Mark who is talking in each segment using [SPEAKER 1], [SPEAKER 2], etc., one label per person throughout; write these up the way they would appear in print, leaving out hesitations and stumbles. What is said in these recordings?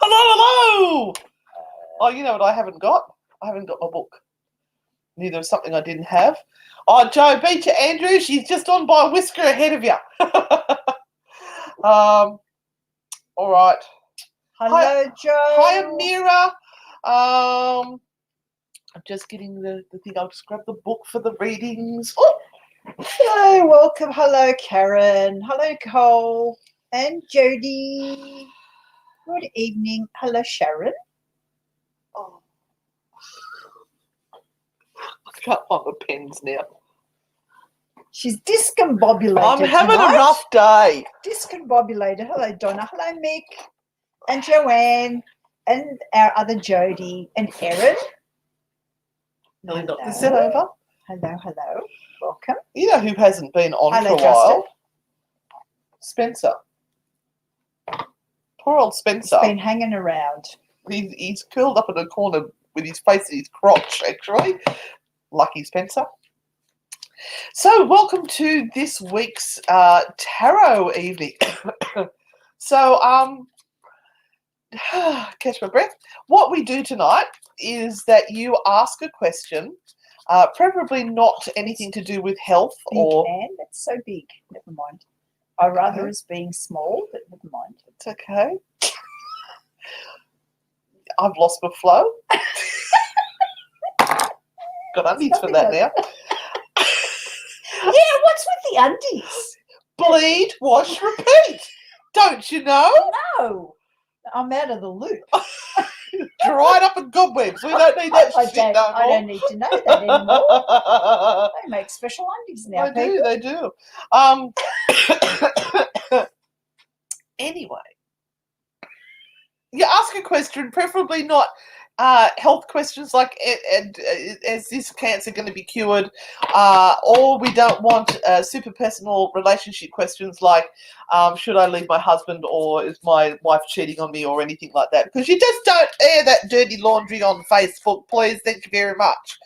[SPEAKER 1] Hello. Oh, you know what I haven't got? I haven't got my book. Neither of something I didn't have. Oh, Joe, beat you, Andrew. She's just on by a whisker ahead of you. All right.
[SPEAKER 2] Hello, Joe.
[SPEAKER 1] Hi, Amira. I'm just getting the thing. I'll just grab the book for the readings. Oh.
[SPEAKER 2] Hello, welcome. Hello, Karen. Hello, Cole and Jody. Good evening. Hello, Sharon.
[SPEAKER 1] Oh. I can't find the pens now.
[SPEAKER 2] She's discombobulated.
[SPEAKER 1] I'm having
[SPEAKER 2] tonight.
[SPEAKER 1] a rough day.
[SPEAKER 2] Discombobulated. Hello, Donna. Hello, Mick and Joanne and our other Jody and Erin.
[SPEAKER 1] Nearly knocked the set over.
[SPEAKER 2] Hello, hello. Welcome.
[SPEAKER 1] You know who hasn't been on
[SPEAKER 2] Hello,
[SPEAKER 1] for a while?
[SPEAKER 2] Justin.
[SPEAKER 1] Spencer. Poor old Spencer.
[SPEAKER 2] He's been hanging around.
[SPEAKER 1] He's curled up in a corner with his face in his crotch, actually. Lucky Spencer. So, welcome to this week's tarot evening. So, catch my breath. What we do tonight is that you ask a question, preferably not anything to do with health or.
[SPEAKER 2] Big hand. That's so big. Never mind. I rather as being small, but never mind.
[SPEAKER 1] It's okay. I've lost my flow. Got undies for that now.
[SPEAKER 2] Yeah, what's with the undies?
[SPEAKER 1] Bleed, wash, repeat. Don't you know?
[SPEAKER 2] No, I'm out of the loop.
[SPEAKER 1] Dried up in cobwebs. We don't need that shit no more.
[SPEAKER 2] I don't need to know that anymore. They make special undies now, people.
[SPEAKER 1] They do. Anyway, you ask a question, preferably not health questions like is this cancer going to be cured, or we don't want super personal relationship questions like should I leave my husband, or is my wife cheating on me, or anything like that, because you just don't air that dirty laundry on Facebook, please. Thank you very much.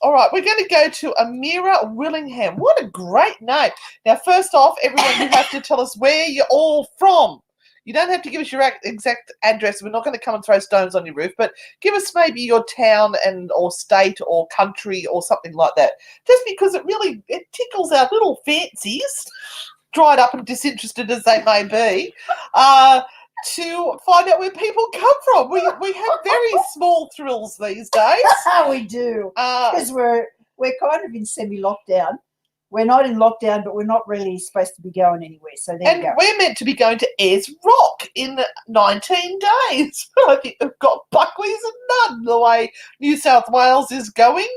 [SPEAKER 1] All right, we're going to go to Amira Willingham. What a great name. Now, first off, everyone, you have to tell us where you're all from. You don't have to give us your exact address. We're not going to come and throw stones on your roof, but give us maybe your town or state or country or something like that. Just because it tickles our little fancies, dried up and disinterested as they may be, to find out where people come from. We have very small thrills these days.
[SPEAKER 2] We do, because we're kind of in semi-lockdown. We're not in lockdown, but we're not really supposed to be going anywhere. So there you go.
[SPEAKER 1] We're meant to be going to Ayers Rock in 19 days. I think we've got Buckley's and none the way New South Wales is going.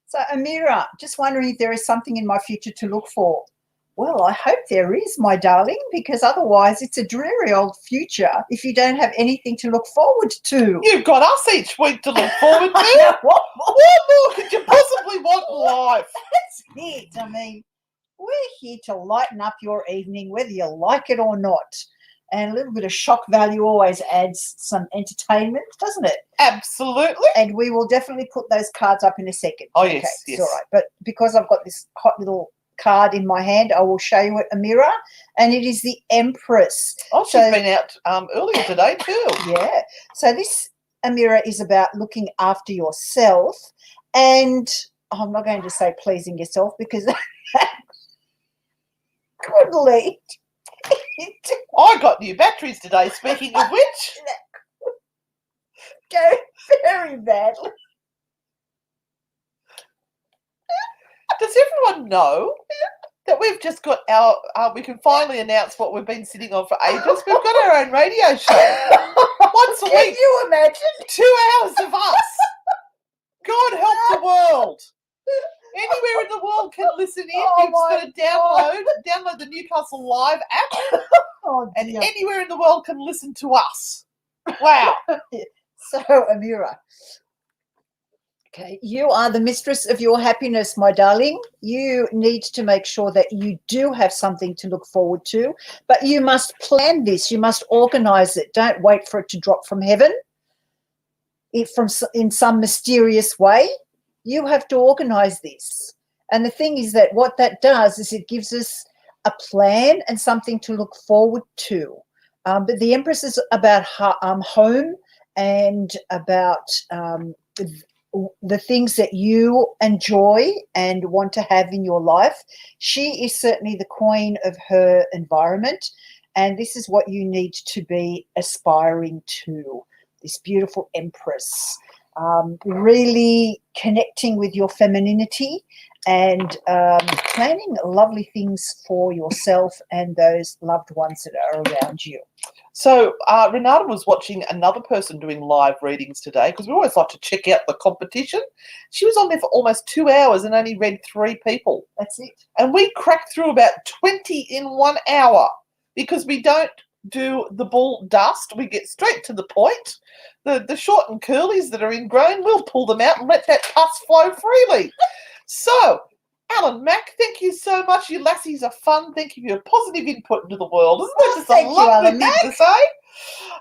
[SPEAKER 2] So, Amira, just wondering if there is something in my future to look for. Well, I hope there is, my darling, because otherwise it's a dreary old future if you don't have anything to look forward to.
[SPEAKER 1] You've got us each week to look forward to. What more could you possibly want in life?
[SPEAKER 2] That's it. I mean, we're here to lighten up your evening, whether you like it or not. And a little bit of shock value always adds some entertainment, doesn't it?
[SPEAKER 1] Absolutely.
[SPEAKER 2] And we will definitely put those cards up in a second.
[SPEAKER 1] Oh,
[SPEAKER 2] yes,
[SPEAKER 1] okay,
[SPEAKER 2] yes. All right. But because I've got this hot little card in my hand, I will show you it, Amira, and it is the Empress.
[SPEAKER 1] Oh, she's been out earlier today too.
[SPEAKER 2] Yeah. So this, Amira, is about looking after yourself, and I'm not going to say pleasing yourself because could lead.
[SPEAKER 1] I got new batteries today, speaking of which.
[SPEAKER 2] Go very badly.
[SPEAKER 1] Does everyone know that we've just got we can finally announce what we've been sitting on for ages? We've got our own radio show. Once a week.
[SPEAKER 2] Can you imagine?
[SPEAKER 1] 2 hours of us. God help the world. Anywhere in the world can listen in. You've got to download the Newcastle Live app. And anywhere in the world can listen to us. Wow.
[SPEAKER 2] So, Amira, okay, you are the mistress of your happiness, my darling. You need to make sure that you do have something to look forward to, but you must plan this. You must organise it. Don't wait for it to drop from heaven in some mysterious way. You have to organise this. And the thing is that what that does is it gives us a plan and something to look forward to. But the Empress is about home and about the things that you enjoy and want to have in your life. She is certainly the queen of her environment, and this is what you need to be aspiring to, this beautiful Empress. Really connecting with your femininity and planning lovely things for yourself and those loved ones that are around you.
[SPEAKER 1] So Renata was watching another person doing live readings today, because we always like to check out the competition. She was on there for almost 2 hours and only read 3 people.
[SPEAKER 2] That's it.
[SPEAKER 1] And we cracked through about 20 in 1 hour, because we don't do the bull dust. We get straight to the point. The short and curlies that are ingrown, we'll pull them out and let that pus flow freely. So, Alan Mack, thank you so much. You lassies are fun. Thank you for your positive input into the world. Isn't that just a lovely thing to say?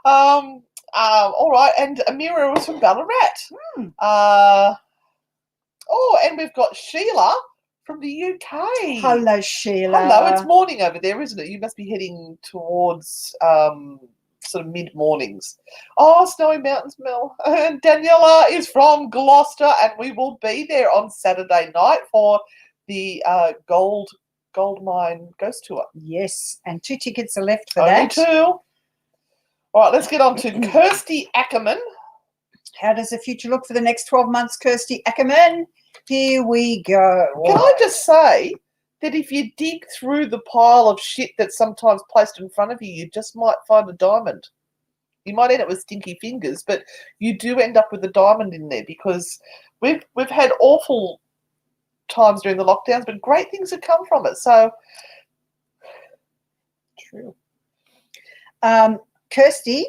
[SPEAKER 1] All right, and Amira was from Ballarat. And we've got Sheila from the UK.
[SPEAKER 2] Hello, Sheila.
[SPEAKER 1] Hello, it's morning over there, isn't it? You must be heading towards sort of mid-mornings. Oh, Snowy Mountains, Mel. And Daniela is from Gloucester, and we will be there on Saturday night for the Gold Mine Ghost Tour.
[SPEAKER 2] Yes, and 2 tickets are left for
[SPEAKER 1] Only
[SPEAKER 2] that.
[SPEAKER 1] 2. All right, let's get on to Kirsty Ackerman.
[SPEAKER 2] How does the future look for the next 12 months, Kirsty Ackerman? Here we go.
[SPEAKER 1] Can I just say that if you dig through the pile of shit that's sometimes placed in front of you, you just might find a diamond. You might end up with stinky fingers, but you do end up with a diamond in there, because we've had awful times during the lockdowns, but great things have come from it. So
[SPEAKER 2] true. Kirsty,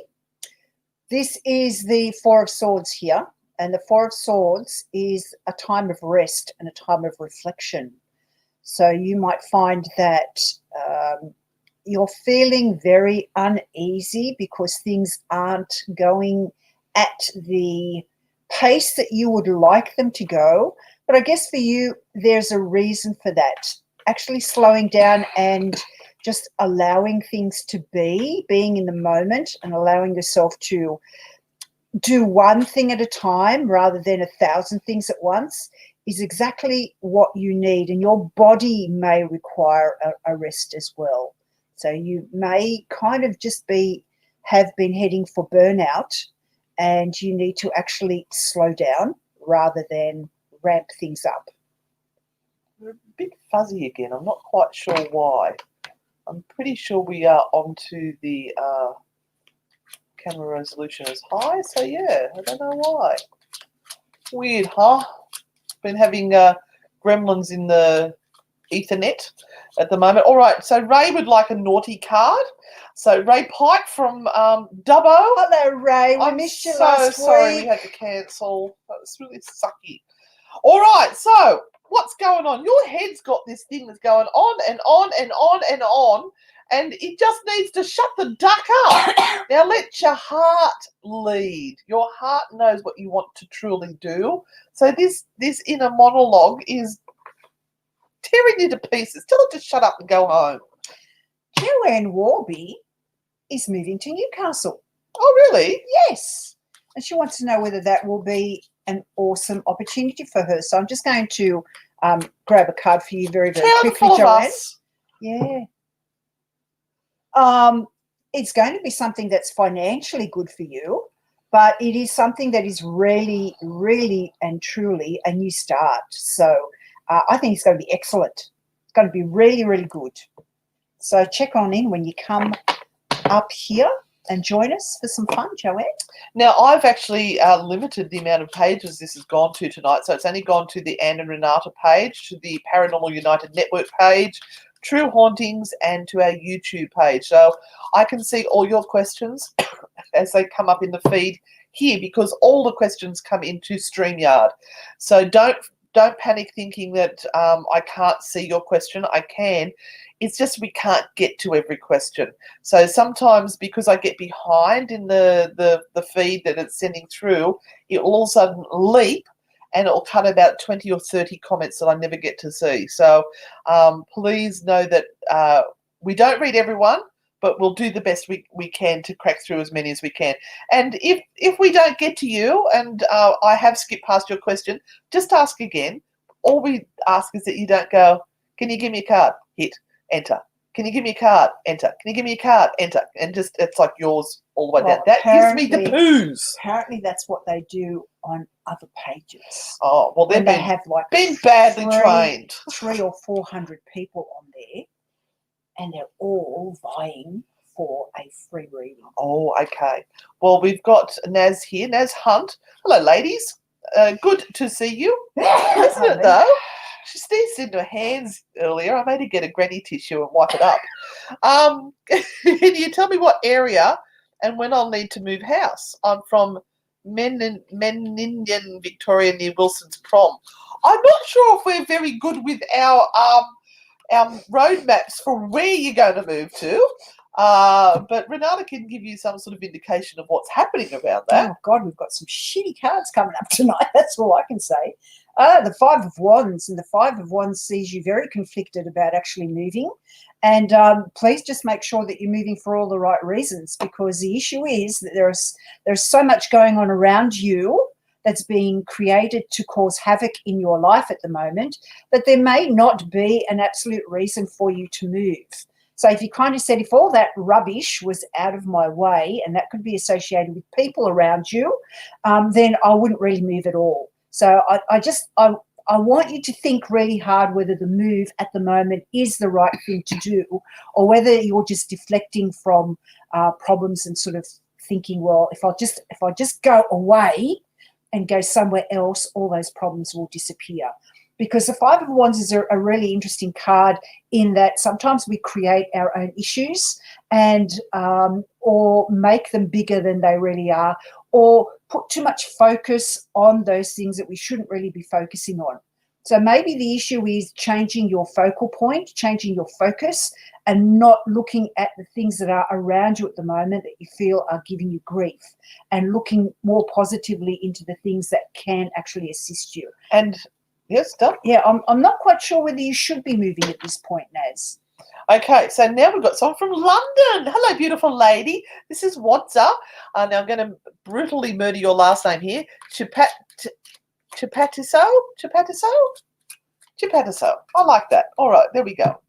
[SPEAKER 2] this is the 4 of Swords here, and the 4 of Swords is a time of rest and a time of reflection. So you might find that you're feeling very uneasy because things aren't going at the pace that you would like them to go. But I guess for you, there's a reason for that. Actually slowing down and just allowing things to be, being in the moment and allowing yourself to do one thing at a time rather than 1,000 things at once is exactly what you need. And your body may require a rest as well. So you may kind of just have been heading for burnout, and you need to actually slow down rather than ramp things up.
[SPEAKER 1] We're a bit fuzzy again. I'm not quite sure why. I'm pretty sure we are onto the camera resolution is high. So yeah, I don't know why. Weird, huh? Been having gremlins in the Ethernet at the moment. All right, so Ray would like a naughty card. So Ray Pike from Dubbo.
[SPEAKER 2] Hello, Ray. We missed you last week.
[SPEAKER 1] I'm so sorry we had to cancel. That was really sucky. All right, so what's going on? Your head's got this thing that's going on and on and on and on, and it just needs to shut the duck up. Now let your heart lead. Your heart knows what you want to truly do. So this inner monologue is tearing you to pieces. Tell it to shut up and go home.
[SPEAKER 2] Joanne Warby is moving to Newcastle.
[SPEAKER 1] Oh, really?
[SPEAKER 2] Yes. And she wants to know whether that will be an awesome opportunity for her. So I'm just going to grab a card for you very, very quickly, Joanne. Yeah. It's going to be something that's financially good for you, but it is something that is really, really and truly a new start. So I think it's going to be excellent. It's going to be really, really good. So check on in when you come up here and join us for some fun, Joanne.
[SPEAKER 1] Now, I've actually limited the amount of pages this has gone to tonight. So it's only gone to the Anne and Renata page, to the Paranormal United Network page, True Hauntings, and to our YouTube page. So I can see all your questions as they come up in the feed here, because all the questions come into StreamYard. So don't panic thinking that I can't see your question. I can. It's just we can't get to every question. So sometimes, because I get behind in the feed that it's sending through, it will all of a sudden leap and it will cut about 20 or 30 comments that I never get to see. So please know that we don't read everyone, but we'll do the best we can to crack through as many as we can. And if we don't get to you, and I have skipped past your question, just ask again. All we ask is that you don't go, can you give me a card? Hit, enter. Can you give me a card? Enter. Can you give me a card? Enter. And just, it's like yours all the way down. That gives me the poos.
[SPEAKER 2] Apparently that's what they do on other pages.
[SPEAKER 1] Oh, well,
[SPEAKER 2] they have like
[SPEAKER 1] been badly trained.
[SPEAKER 2] 300 or 400 people on there, and they're all vying for a free reading.
[SPEAKER 1] Oh, okay. Well, we've got Naz here, Naz Hunt. Hello, ladies. Good to see you. Isn't it, though? She sneezed into her hands earlier. I made her get a granny tissue and wipe it up. Can you tell me what area and when I'll need to move house? I'm from Meninian, Victoria, near Wilson's Prom. I'm not sure if we're very good with our road maps for where you're going to move to. But Renata can give you some sort of indication of what's happening around that.
[SPEAKER 2] Oh, God, we've got some shitty cards coming up tonight. That's all I can say. The Five of Wands, and the Five of Wands sees you very conflicted about actually moving. And please just make sure that you're moving for all the right reasons, because the issue is that there's so much going on around you that's being created to cause havoc in your life at the moment that there may not be an absolute reason for you to move. So if you kind of said, if all that rubbish was out of my way, and that could be associated with people around you, then I wouldn't really move at all. So I want you to think really hard whether the move at the moment is the right thing to do, or whether you're just deflecting from problems and sort of thinking, well, if I just go away and go somewhere else, all those problems will disappear. Because the Five of Wands is a really interesting card in that sometimes we create our own issues and or make them bigger than they really are, or put too much focus on those things that we shouldn't really be focusing on. So maybe the issue is changing your focal point, changing your focus, and not looking at the things that are around you at the moment that you feel are giving you grief, and looking more positively into the things that can actually assist you.
[SPEAKER 1] And yes, done.
[SPEAKER 2] Yeah, I'm not quite sure whether you should be moving at this point, Naz.
[SPEAKER 1] Okay, so now we've got someone from London. Hello, beautiful lady. This is Wadza. Now I'm going to brutally murder your last name here. Chipatiso? I like that. All right, there we go.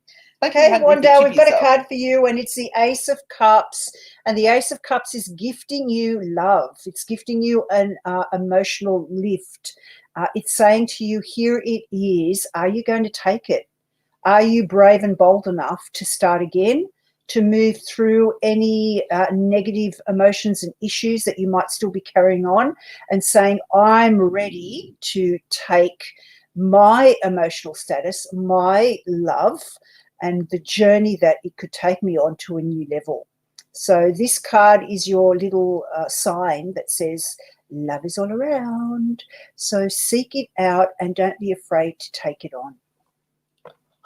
[SPEAKER 2] Okay, Wanda, we've got a card for you, and it's the Ace of Cups. And the Ace of Cups is gifting you love. It's gifting you an emotional lift. It's saying to you, here it is. Are you going to take it? Are you brave and bold enough to start again, to move through any negative emotions and issues that you might still be carrying on, and saying, I'm ready to take my emotional status, my love, and the journey that it could take me on to a new level. So this card is your little sign that says, love is all around. So seek it out and don't be afraid to take it on.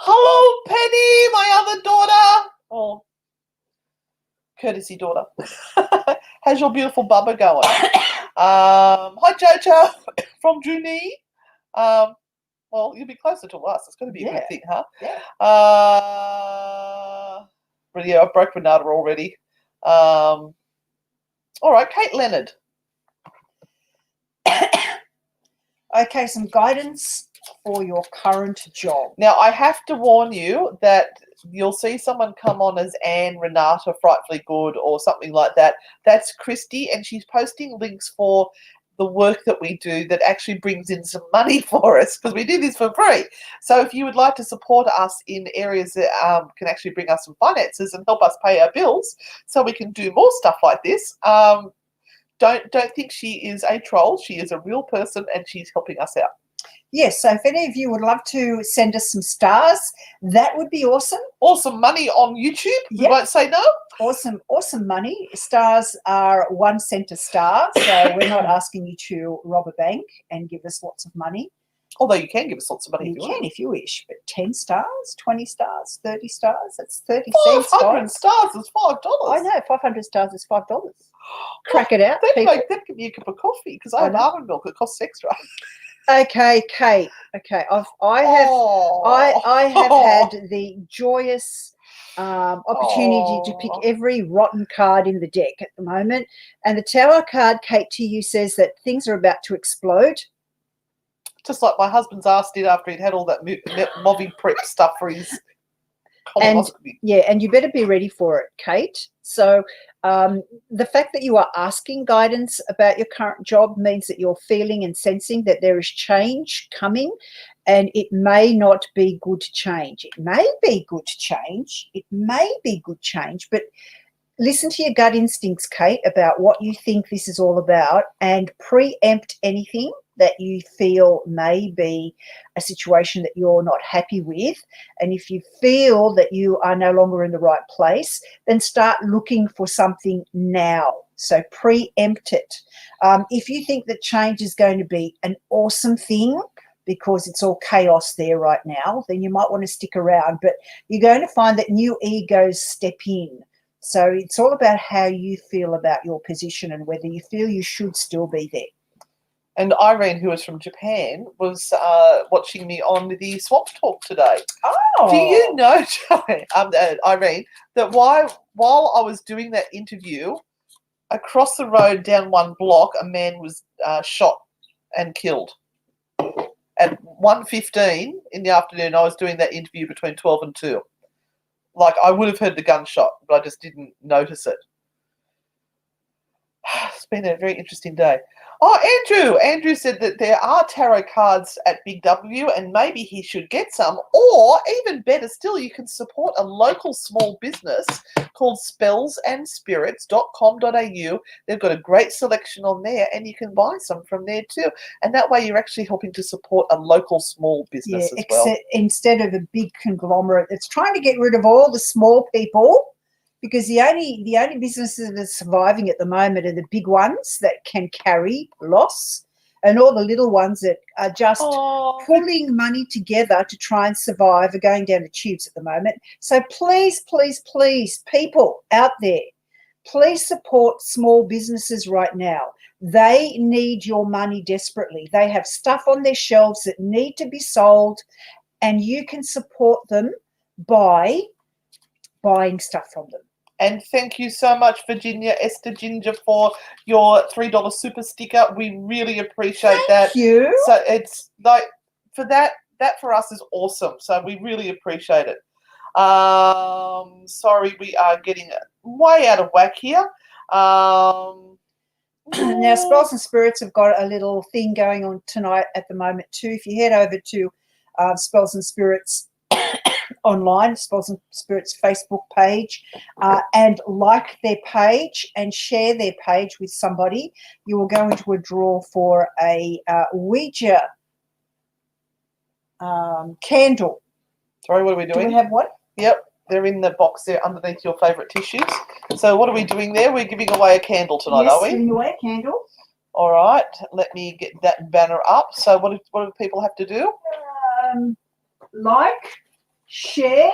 [SPEAKER 1] Hello, Penny, my other daughter. Oh, courtesy daughter. How's your beautiful bubba going? Hi, Jojo from Junee. Well, you'll be closer to us. It's going to be a good thing, huh?
[SPEAKER 2] Yeah.
[SPEAKER 1] But yeah, I broke Renata already. All right, Kate Leonard.
[SPEAKER 2] Okay, some guidance for your current job.
[SPEAKER 1] Now, I have to warn you that you'll see someone come on as Anne Renata Frightfully Good or something like that. That's Christy, and she's posting links for the work that we do that actually brings in some money for us, because we do this for free. So if you would like to support us in areas that can actually bring us some finances and help us pay our bills so we can do more stuff like this, don't think she is a troll. She is a real person and she's helping us out.
[SPEAKER 2] Yes, so if any of you would love to send us some stars, that would be awesome.
[SPEAKER 1] Awesome money on YouTube. We won't say no.
[SPEAKER 2] Awesome money. Stars are 1 cent a star, so we're not asking you to rob a bank and give us lots of money.
[SPEAKER 1] Although you can give us lots of money.
[SPEAKER 2] You can if you wish, but 10 stars, 20 stars, 30 stars, that's 30 cents.
[SPEAKER 1] 500 stars is $5.
[SPEAKER 2] I know, 500 stars is $5. Crack it out,
[SPEAKER 1] people. That could be a cup of coffee, because I have almond milk. It costs extra.
[SPEAKER 2] Okay, Kate. Okay, I have had the joyous opportunity to pick
[SPEAKER 1] Aw.
[SPEAKER 2] every rotten card in the deck at the moment. And the Tower card, Kate, to you says that things are about to explode.
[SPEAKER 1] Just like my husband's ass did after he'd had all that Movi prep stuff for his colonoscopy.
[SPEAKER 2] Yeah, and you better be ready for it, Kate. So the fact that you are asking guidance about your current job means that you're feeling and sensing that there is change coming, and it may not be good change. It may be good change. It may be good change, but listen to your gut instincts, Kate, about what you think this is all about, and preempt anything that you feel may be a situation that you're not happy with. And if you feel that you are no longer in the right place, then start looking for something now. So preempt it. If you think that change is going to be an awesome thing because it's all chaos there right now, then you might want to stick around. But you're going to find that new egos step in. So it's all about how you feel about your position and whether you feel you should still be there.
[SPEAKER 1] And Irene, who is from Japan, was watching me on the Swamp Talk today.
[SPEAKER 2] Oh.
[SPEAKER 1] Do you know, Irene, that while I was doing that interview, across the road down one block, a man was shot and killed. At 1:15 in the afternoon, I was doing that interview between 12 and 2. Like, I would have heard the gunshot, but I just didn't notice it. It's been a very interesting day. Oh, Andrew said that there are tarot cards at Big W and maybe he should get some. Or, even better still, you can support a local small business called spellsandspirits.com.au. They've got a great selection on there and you can buy some from there too. And that way you're actually helping to support a local small business as well.
[SPEAKER 2] Instead of a big conglomerate that's trying to get rid of all the small people. Because the only businesses that are surviving at the moment are the big ones that can carry loss, and all the little ones that are just pulling money together to try and survive are going down the tubes at the moment. So please, please, please, people out there, please support small businesses right now. They need your money desperately. They have stuff on their shelves that need to be sold, and you can support them by buying stuff from them.
[SPEAKER 1] And thank you so much, Virginia Esther Ginger, for your $3 super sticker. We really appreciate that.
[SPEAKER 2] Thank you.
[SPEAKER 1] So it's like for that for us is awesome. So we really appreciate it. Sorry, we are getting way out of whack here.
[SPEAKER 2] Now, Spells and Spirits have got a little thing going on tonight at the moment too. If you head over to Spells and Spirits online, Spells and Spirits Facebook page, and like their page and share their page with somebody, you will go into a draw for a Ouija candle.
[SPEAKER 1] Sorry, what are we doing?
[SPEAKER 2] Do we have what?
[SPEAKER 1] Yep, they're in the box there underneath your favourite tissues. So what are we doing there? We're giving away a candle tonight,
[SPEAKER 2] yes,
[SPEAKER 1] are we?
[SPEAKER 2] Giving away a candle.
[SPEAKER 1] All right, let me get that banner up. So what do people have to do?
[SPEAKER 2] Like, share.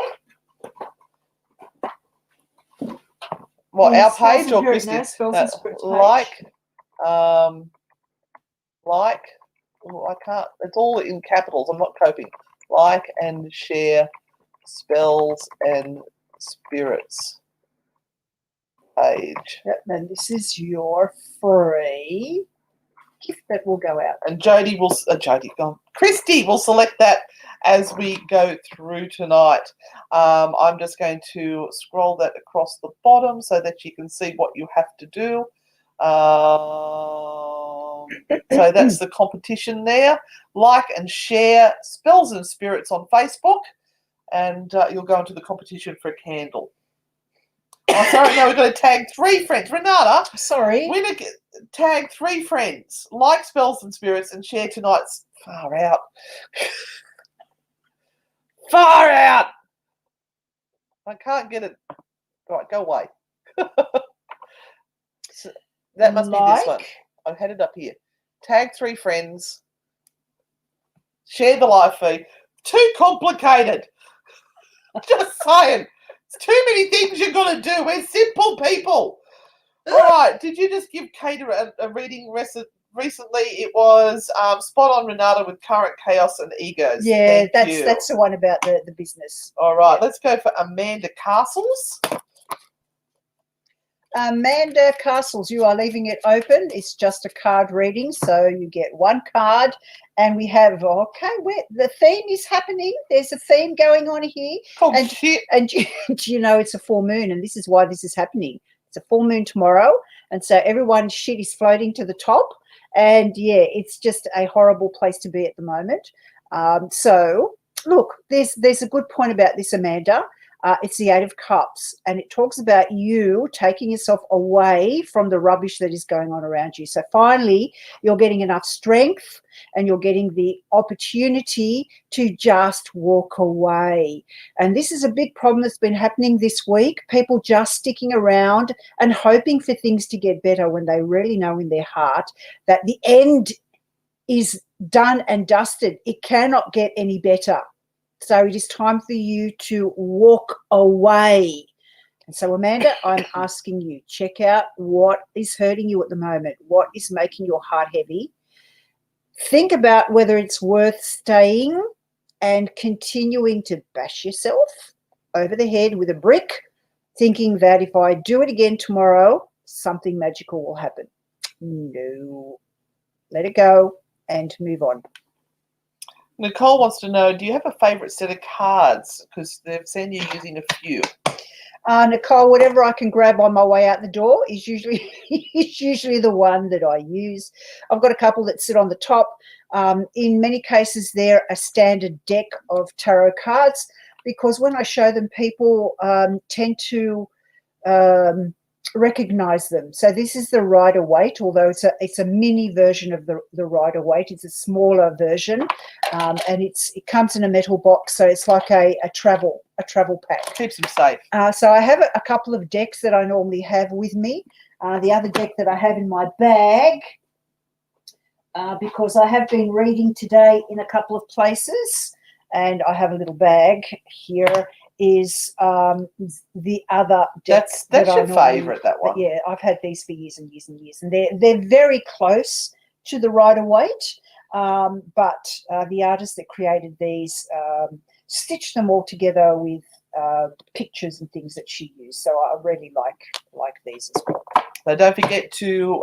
[SPEAKER 1] What, our page or Christian's? Like, like. Oh, I can't. It's all in capitals. I'm not coping. Like and share Spells and Spirits page.
[SPEAKER 2] Yep, and this is your free gift that will go out.
[SPEAKER 1] And Christy will select that as we go through tonight. I'm just going to scroll that across the bottom so that you can see what you have to do. So that's the competition there. Like and share Spells and Spirits on Facebook, and you'll go into the competition for a candle. Oh, sorry, no, we've got to tag 3 friends. Renata,
[SPEAKER 2] sorry.
[SPEAKER 1] We're going to tag 3 friends, like Spells and Spirits, and share tonight's far out. Far out! I can't get it. All right, go away. So that must be this one. I've had it up here. Tag 3 friends. Share the live feed. Too complicated. Just saying. It's too many things you've got to do. We're simple people. All right. Did you just give Kate a reading recently it was spot on Renata with current chaos and egos.
[SPEAKER 2] Yeah,
[SPEAKER 1] Thank you.
[SPEAKER 2] that's the one about the business.
[SPEAKER 1] All right, let's go for Amanda Castles.
[SPEAKER 2] Amanda Castles, you are leaving it open. It's just a card reading, so you get one card. And we have, okay, the theme is happening. There's a theme going on here.
[SPEAKER 1] Oh,
[SPEAKER 2] and
[SPEAKER 1] shit.
[SPEAKER 2] And you know it's a full moon, and this is why this is happening. It's a full moon tomorrow, and so everyone's shit is floating to the top. And yeah, it's just a horrible place to be at the moment. So look, there's a good point about this, Amanda. It's the Eight of Cups, and it talks about you taking yourself away from the rubbish that is going on around you. So finally, you're getting enough strength and you're getting the opportunity to just walk away. And this is a big problem that's been happening this week. People just sticking around and hoping for things to get better when they really know in their heart that the end is done and dusted. It cannot get any better. So it is time for you to walk away. And so, Amanda, I'm asking you, check out what is hurting you at the moment, what is making your heart heavy. Think about whether it's worth staying and continuing to bash yourself over the head with a brick, thinking that if I do it again tomorrow, something magical will happen. No. Let it go and move on.
[SPEAKER 1] Nicole wants to know, do you have a favourite set of cards? Because they've seen you using a few.
[SPEAKER 2] Nicole, whatever I can grab on my way out the door is usually the one that I use. I've got a couple that sit on the top. In many cases, they're a standard deck of tarot cards because when I show them, people tend to recognize them. So this is the Rider-Waite, although it's a mini version of the Rider-Waite. It's a smaller version, and it comes in a metal box, so it's like a travel pack.
[SPEAKER 1] Keeps them safe.
[SPEAKER 2] So I have a couple of decks that I normally have with me. The other deck that I have in my bag, because I have been reading today in a couple of places, and I have a little bag here, is the other deck.
[SPEAKER 1] That's your favourite, that one.
[SPEAKER 2] Yeah, I've had these for years and years and years, and they're very close to the Rider-Waite, but the artist that created these stitched them all together with pictures and things that she used. So I really like these as well.
[SPEAKER 1] So don't forget to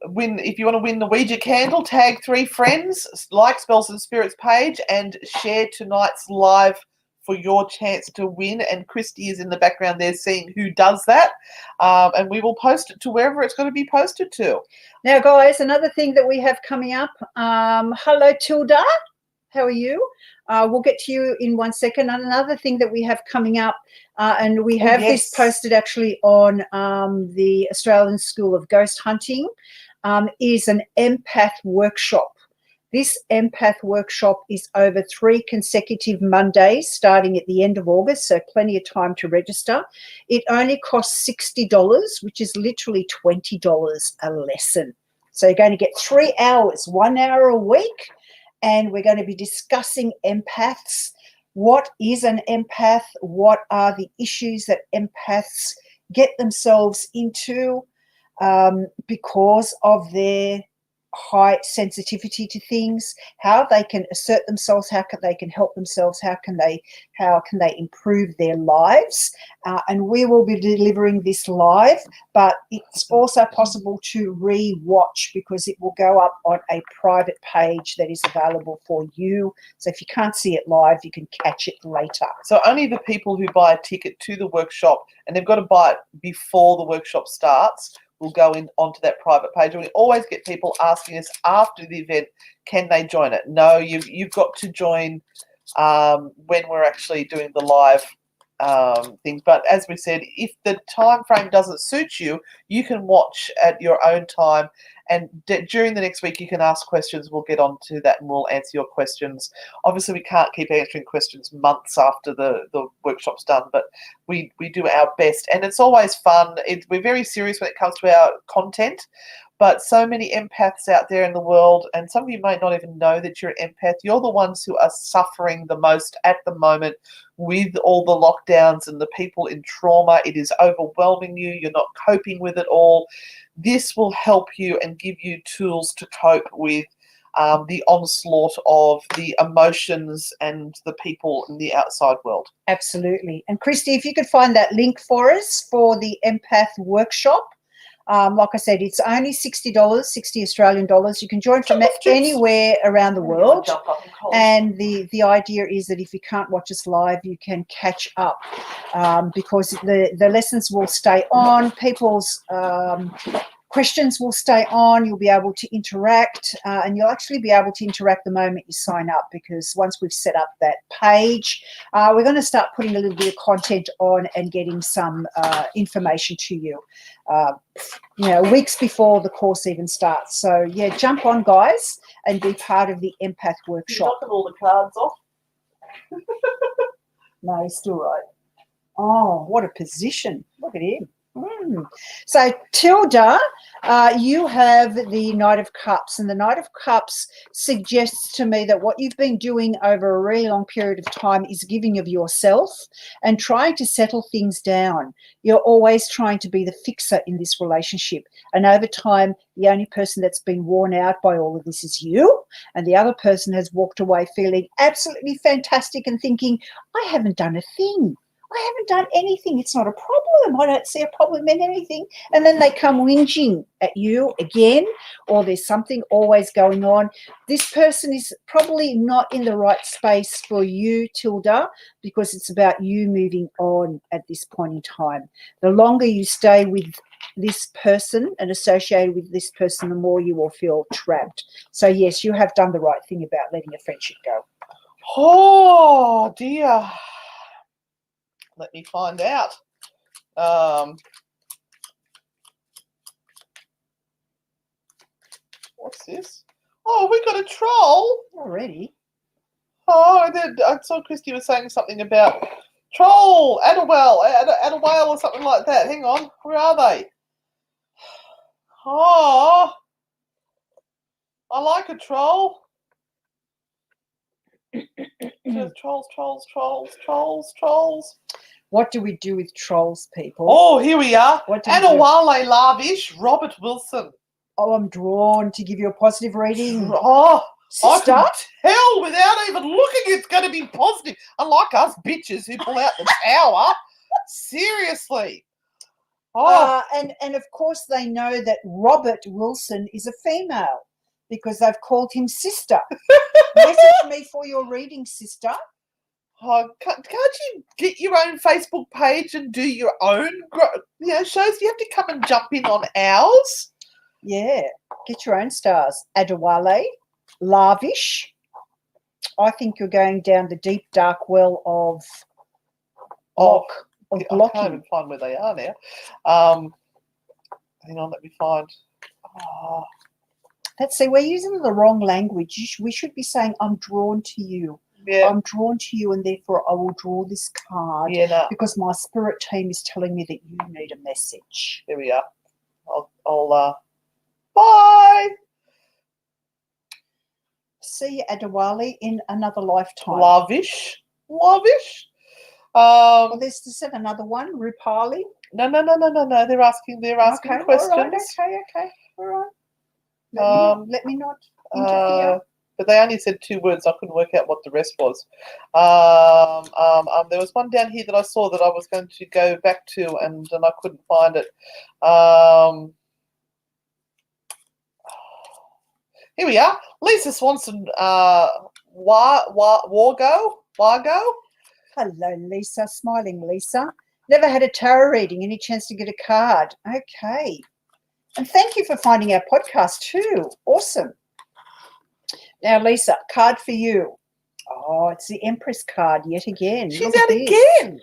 [SPEAKER 1] win. If you want to win the Ouija candle, tag 3 friends, like Spells and Spirits page, and share tonight's live for your chance to win. And Christy is in the background there seeing who does that, and we will post it to wherever it's going to be posted to.
[SPEAKER 2] Now, guys, another thing that we have coming up. Hello, Tilda. How are you? We'll get to you in 1 second. And another thing that we have coming up, and we have this posted actually on the Australian School of Ghost Hunting, is an empath workshop. This empath workshop is over 3 consecutive Mondays starting at the end of August, so plenty of time to register. It only costs $60, which is literally $20 a lesson. So you're going to get 3 hours, 1 hour a week, and we're going to be discussing empaths. What is an empath? What are the issues that empaths get themselves into because of their high sensitivity to things, how they can assert themselves, how they can help themselves, how can they improve their lives, and we will be delivering this live, but it's also possible to re-watch because it will go up on a private page that is available for you. So if you can't see it live, you can catch it later.
[SPEAKER 1] So only the people who buy a ticket to the workshop, and they've got to buy it before the workshop starts, will go onto that private page. And we always get people asking us after the event, can they join it? No, you've got to join when we're actually doing the live things. But as we said, if the time frame doesn't suit you, you can watch at your own time. And during the next week, you can ask questions. We'll get on to that and we'll answer your questions. Obviously, we can't keep answering questions months after the workshop's done, but we do our best. And it's always fun. We're very serious when it comes to our content, but so many empaths out there in the world, and some of you might not even know that you're an empath. You're the ones who are suffering the most at the moment with all the lockdowns and the people in trauma. It is overwhelming you. You're not coping with it all. This will help you and give you tools to cope with the onslaught of the emotions and the people in the outside world.
[SPEAKER 2] Absolutely. And Christy, if you could find that link for us for the empath workshop. Like I said, it's only $60, 60 Australian dollars. You can join from anywhere around the world. And the idea is that if you can't watch us live, you can catch up because the lessons will stay on. People's questions will stay on. You'll be able to interact and you'll actually be able to interact the moment you sign up, because once we've set up that page, we're going to start putting a little bit of content on and getting some information to you, weeks before the course even starts. So, yeah, jump on, guys, and be part of the empath workshop.
[SPEAKER 1] Knocking all the cards off.
[SPEAKER 2] No, he's still right. Oh, what a position. Look at him. So, Tilda, you have the Knight of Cups, and the Knight of Cups suggests to me that what you've been doing over a really long period of time is giving of yourself and trying to settle things down. You're always trying to be the fixer in this relationship, and over time, the only person that's been worn out by all of this is you, and the other person has walked away feeling absolutely fantastic and thinking, I haven't done a thing. I haven't done anything. It's not a problem. I don't see a problem in anything. And then they come whinging at you again, or there's something always going on. This person is probably not in the right space for you, Tilda, because it's about you moving on at this point in time. The longer you stay with this person and associated with this person, the more you will feel trapped. So, yes, you have done the right thing about letting a friendship go.
[SPEAKER 1] Oh, dear. Let me find out. What's this? Oh, we got a troll
[SPEAKER 2] already.
[SPEAKER 1] Oh, I saw Christy was saying something about troll, add a whale or something like that. Hang on, where are they? Oh, I like a troll. Trolls.
[SPEAKER 2] What do we do with trolls, people?
[SPEAKER 1] Oh, here we are. Anawale Lavish, Robert Wilson.
[SPEAKER 2] Oh, I'm drawn to give you a positive reading.
[SPEAKER 1] Oh,
[SPEAKER 2] sister.
[SPEAKER 1] I can tell without even looking it's going to be positive. Unlike us bitches who pull out the tower. Seriously.
[SPEAKER 2] Oh. And of course they know that Robert Wilson is a female because they've called him sister. Message me for your reading, sister.
[SPEAKER 1] Oh, can't you get your own Facebook page and do your own shows? You have to come and jump in on ours.
[SPEAKER 2] Yeah, get your own stars. Adewale, Lavish. I think you're going down the deep, dark well of blocking.
[SPEAKER 1] I can't even find where they are now. Hang on, let me find. Oh.
[SPEAKER 2] Let's see, we're using the wrong language. We should be saying, I'm drawn to you. Yeah. I'm drawn to you, and therefore I will draw this card because my spirit team is telling me that you need a message.
[SPEAKER 1] There we are. I'll bye.
[SPEAKER 2] See you, Adewale, in another lifetime.
[SPEAKER 1] Lavish.
[SPEAKER 2] Well, there's another one, Rupali.
[SPEAKER 1] No. They're asking questions.
[SPEAKER 2] Okay. All right. Let me not interfere.
[SPEAKER 1] But they only said 2 words. I couldn't work out what the rest was. There was one down here that I saw that I was going to go back to, and I couldn't find it. Here we are. Lisa Swanson, Wargo.
[SPEAKER 2] Hello, Lisa. Smiling Lisa. Never had a tarot reading. Any chance to get a card? Okay. And thank you for finding our podcast too. Awesome. Now, Lisa, card for you. Oh, it's the Empress card yet again.
[SPEAKER 1] She's out again.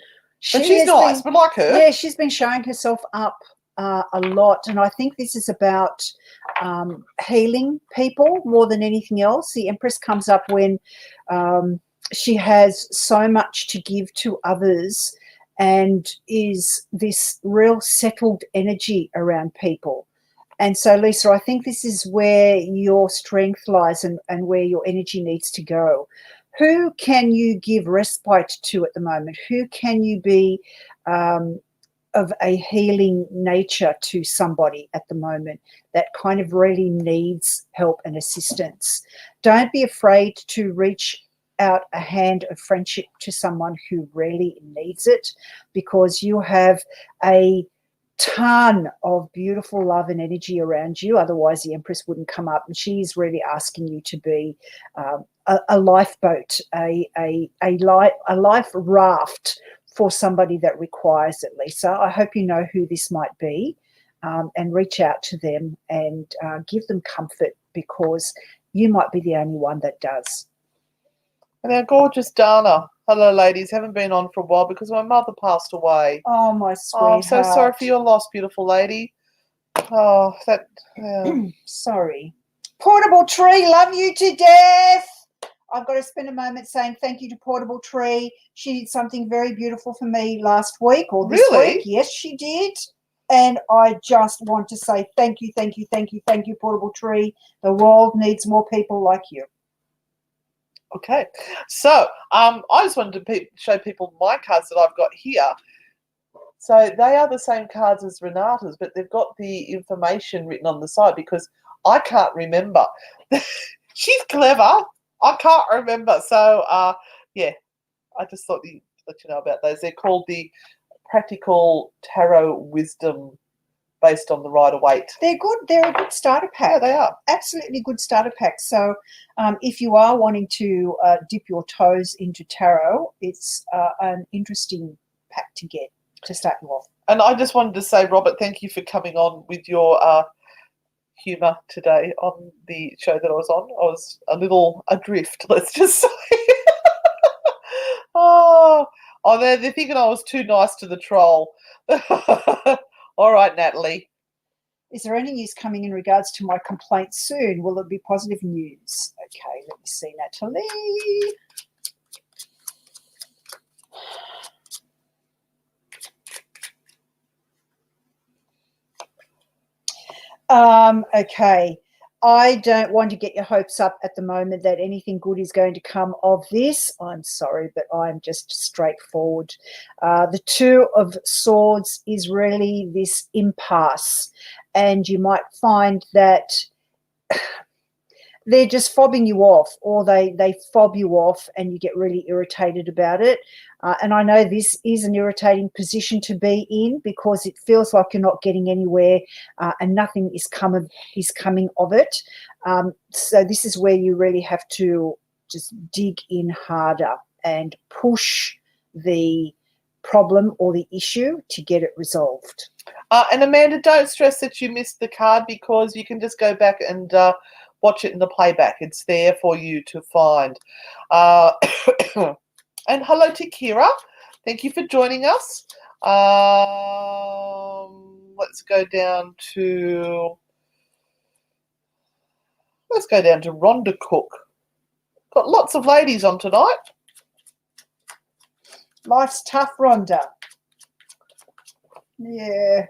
[SPEAKER 1] But she's nice, but like her.
[SPEAKER 2] Yeah, she's been showing herself up a lot. And I think this is about healing people more than anything else. The Empress comes up when she has so much to give to others and is this real settled energy around people. And so, Lisa, I think this is where your strength lies and where your energy needs to go. Who can you give respite to at the moment? Who can you be of a healing nature to somebody at the moment that kind of really needs help and assistance? Don't be afraid to reach out a hand of friendship to someone who really needs it, because you have a ton of beautiful love and energy around you. Otherwise the Empress wouldn't come up, and she's really asking you to be a lifeboat, a life raft for somebody that requires it, Lisa. I hope you know who this might be, and reach out to them and give them comfort, because you might be the only one that does.
[SPEAKER 1] And our gorgeous Dana. Hello, ladies. Haven't been on for a while because my mother passed away.
[SPEAKER 2] Oh, my sweetheart.
[SPEAKER 1] Oh, I'm so sorry for your loss, beautiful lady. Oh, that... Yeah.
[SPEAKER 2] Sorry. Portable Tree, love you to death. I've got to spend a moment saying thank you to Portable Tree. She did something very beautiful for me last week or this week. Yes, she did. And I just want to say thank you, thank you, thank you, thank you, Portable Tree. The world needs more people like you.
[SPEAKER 1] Okay, so I just wanted to show people my cards that I've got here. So they are the same cards as Renata's, but they've got the information written on the side because I can't remember. She's clever. I can't remember. So, yeah, I just thought to let you know about those. They're called the Practical Tarot Wisdom, based on the Rider-Waite.
[SPEAKER 2] They're good. They're a good starter pack.
[SPEAKER 1] Yeah, they are.
[SPEAKER 2] Absolutely good starter pack. So if you are wanting to dip your toes into tarot, it's an interesting pack to get to start you off.
[SPEAKER 1] And I just wanted to say, Robert, thank you for coming on with your humour today on the show that I was on. I was a little adrift, let's just say. Oh, they're thinking I was too nice to the troll. All right, Natalie.
[SPEAKER 2] Is there any news coming in regards to my complaint soon? Will it be positive news? Okay, let me see, Natalie. Okay. I don't want to get your hopes up at the moment that anything good is going to come of this. I'm sorry, but I'm just straightforward. The Two of Swords is really this impasse, and you might find that they're just fobbing you off, or they fob you off and you get really irritated about it. And I know this is an irritating position to be in, because it feels like you're not getting anywhere and nothing is coming of it. So this is where you really have to just dig in harder and push the problem or the issue to get it resolved.
[SPEAKER 1] And Amanda, don't stress that you missed the card, because you can just go back and watch it in the playback. It's there for you to find. And hello to Kira. Thank you for joining us. Let's go down to Rhonda Cook. Got lots of ladies on tonight.
[SPEAKER 2] Life's tough, Rhonda. Yeah.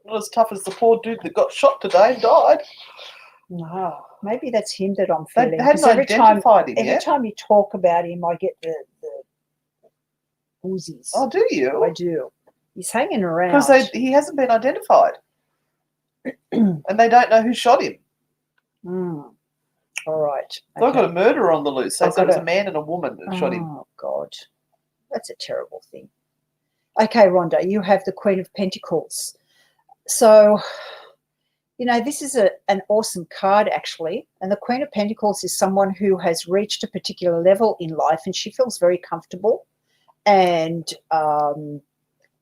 [SPEAKER 1] Not as tough as the poor dude that got shot today and died.
[SPEAKER 2] No, maybe that's him that I'm feeling.
[SPEAKER 1] They hadn't identified him yet.
[SPEAKER 2] Every time you talk about him, I get the woozies.
[SPEAKER 1] Oh, do you?
[SPEAKER 2] I do. He's hanging around.
[SPEAKER 1] Because he hasn't been identified. And they don't know who shot him.
[SPEAKER 2] All right. Okay.
[SPEAKER 1] They've got a murderer on the loose. So it was a man and a woman that shot him.
[SPEAKER 2] Oh, God. That's a terrible thing. Okay, Rhonda, you have the Queen of Pentacles. So, you know, this is an awesome card, actually. And the Queen of Pentacles is someone who has reached a particular level in life, and she feels very comfortable and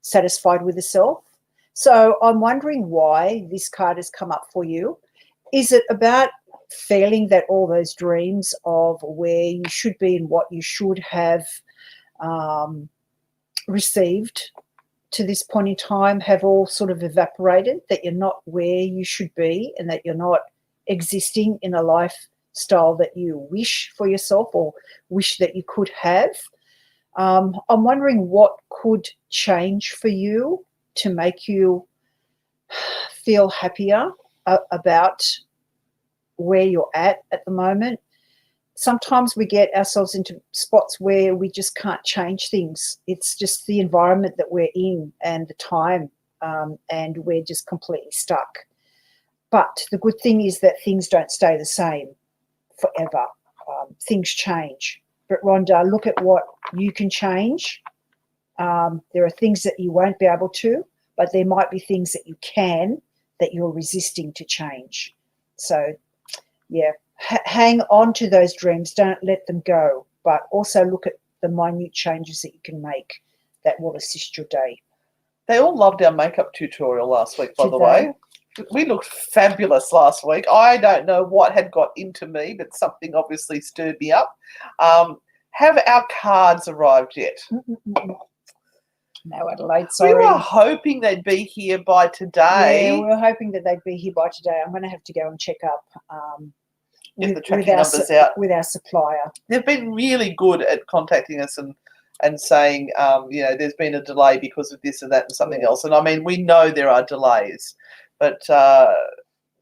[SPEAKER 2] satisfied with herself. So I'm wondering why this card has come up for you. Is it about feeling that all those dreams of where you should be and what you should have received to this point in time have all sort of evaporated, that you're not where you should be and that you're not existing in a lifestyle that you wish for yourself or wish that you could have? I'm wondering what could change for you to make you feel happier about where you're at the moment. Sometimes we get ourselves into spots where we just can't change things. It's just the environment that we're in and the time, and we're just completely stuck. But the good thing is that things don't stay the same forever. Things change. But Rhonda, look at what you can change. There are things that you won't be able to, but there might be things that you can, that you're resisting to change. So, yeah, hang on to those dreams. Don't let them go, but also look at the minute changes that you can make that will assist your day.
[SPEAKER 1] They all loved our makeup tutorial last week, by
[SPEAKER 2] Did
[SPEAKER 1] the
[SPEAKER 2] they?
[SPEAKER 1] way. We looked fabulous last week. I don't know what had got into me, but something obviously stirred me up. Have our cards arrived yet?
[SPEAKER 2] No, Adelaide, sorry.
[SPEAKER 1] We were hoping they'd be here by today.
[SPEAKER 2] Yeah, we were hoping that they'd be here by today. I'm going to have to go and check up
[SPEAKER 1] Get the tracking numbers out
[SPEAKER 2] with our supplier.
[SPEAKER 1] They've been really good at contacting us and saying, there's been a delay because of this and that and something else. And I mean, we know there are delays, but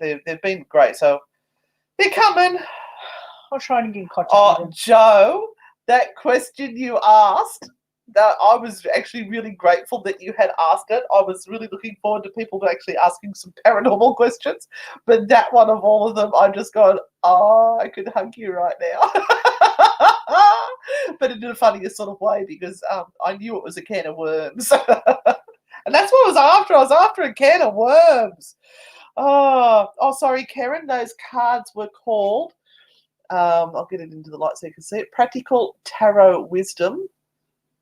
[SPEAKER 1] they've been great. So they're coming.
[SPEAKER 2] I'll try and get in contact with them.
[SPEAKER 1] Joe, that question you asked, that I was actually really grateful that you had asked it. I was really looking forward to people actually asking some paranormal questions, but that one of all of them, I'm just going, I could hug you right now. But in the funniest sort of way, because I knew it was a can of worms. And that's what I was after. I was after a can of worms. Oh, sorry, Karen. Those cards were called, I'll get it into the light so you can see it, Practical Tarot Wisdom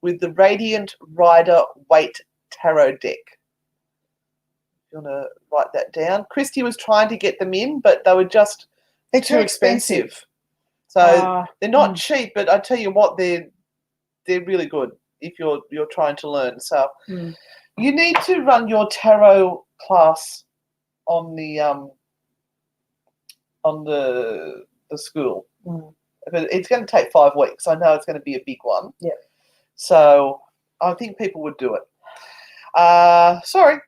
[SPEAKER 1] with the Radiant Rider Waite Tarot Deck. If you want to write that down. Christy was trying to get them in, but they were just too expensive. So they're not cheap, but I tell you what, they're really good if you're trying to learn. So you need to run your tarot class on the school. But it's going to take 5 weeks. I know it's going to be a big one.
[SPEAKER 2] Yeah.
[SPEAKER 1] So I think people would do it. Sorry.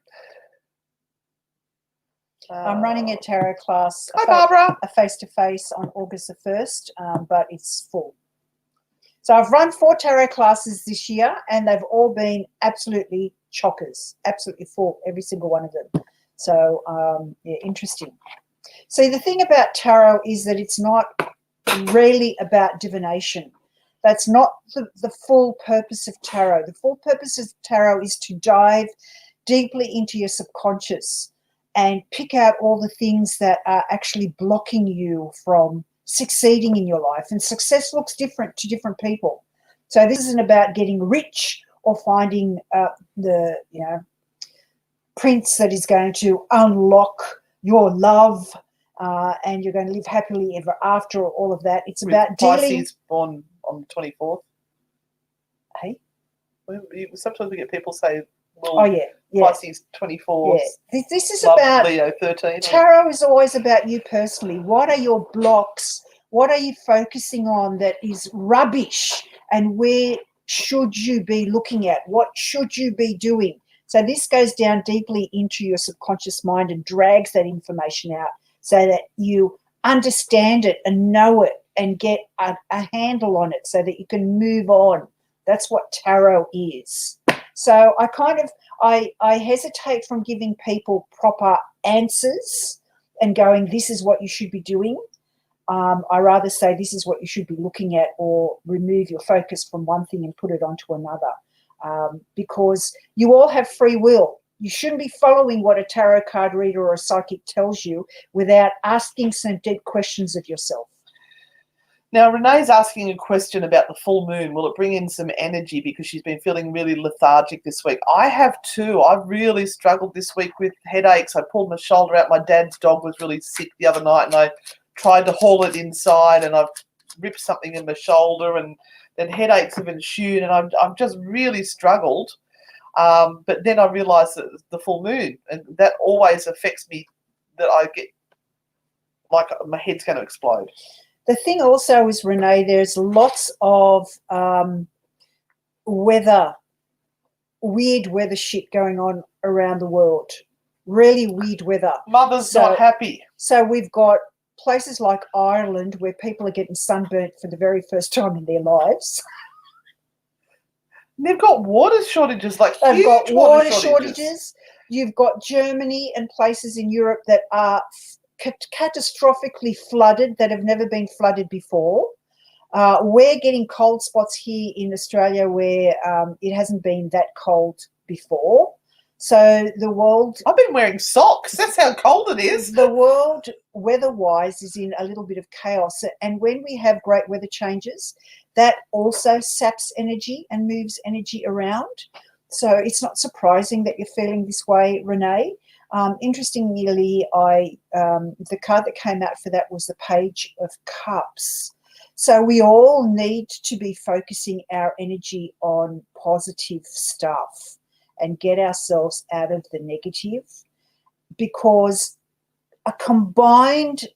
[SPEAKER 2] I'm running a tarot class.
[SPEAKER 1] Hi, Barbara.
[SPEAKER 2] A face-to-face on August the 1st, but it's full. So I've run 4 tarot classes this year, and they've all been absolutely chockers, absolutely full, every single one of them. So, interesting. See, the thing about tarot is that it's not really about divination. That's not the full purpose of tarot. The full purpose of tarot is to dive deeply into your subconscious and pick out all the things that are actually blocking you from succeeding in your life. And success looks different to different people. So this isn't about getting rich or finding the prince that is going to unlock your love and you're going to live happily ever after, or all of that. It's about dealing.
[SPEAKER 1] Pisces born on the 24th.
[SPEAKER 2] Hey?
[SPEAKER 1] Sometimes we get people say, Pisces 24th.
[SPEAKER 2] Yeah. This is about
[SPEAKER 1] Leo 13.
[SPEAKER 2] Tarot is always about you personally. What are your blocks? What are you focusing on that is rubbish? And where should you be looking at? What should you be doing? So this goes down deeply into your subconscious mind and drags that information out so that you understand it and know it and get a handle on it so that you can move on. That's what tarot is. So I hesitate from giving people proper answers and going, this is what you should be doing. I rather say this is what you should be looking at, or remove your focus from one thing and put it onto another, because you all have free will. You shouldn't be following what a tarot card reader or a psychic tells you without asking some deep questions of yourself.
[SPEAKER 1] Now, Renee's asking a question about the full moon. Will it bring in some energy because she's been feeling really lethargic this week? I have too. I really struggled this week with headaches. I pulled my shoulder out. My dad's dog was really sick the other night, and I tried to haul it inside, and I've ripped something in my shoulder, and then headaches have ensued, and I've just really struggled. But then I realised that it's the full moon, and that always affects me, that I get like my head's going to explode.
[SPEAKER 2] The thing also is, Renee, there's lots of weird weather shit going on around the world. really weird weather.
[SPEAKER 1] Mother's not happy.
[SPEAKER 2] So we've got places like Ireland where people are getting sunburnt for the very first time in their lives.
[SPEAKER 1] They've got water shortages, like
[SPEAKER 2] They've
[SPEAKER 1] huge
[SPEAKER 2] got water
[SPEAKER 1] shortages.
[SPEAKER 2] shortages. You've got Germany and places in Europe that are catastrophically flooded, that have never been flooded before. We're getting cold spots here in Australia where it hasn't been that cold before. So the world...
[SPEAKER 1] I've been wearing socks. That's how cold it is.
[SPEAKER 2] The world, weather-wise, is in a little bit of chaos. And when we have great weather changes, that also saps energy and moves energy around. So it's not surprising that you're feeling this way, Renee. Interestingly, the card that came out for that was the Page of Cups. So we all need to be focusing our energy on positive stuff and get ourselves out of the negative, because a combined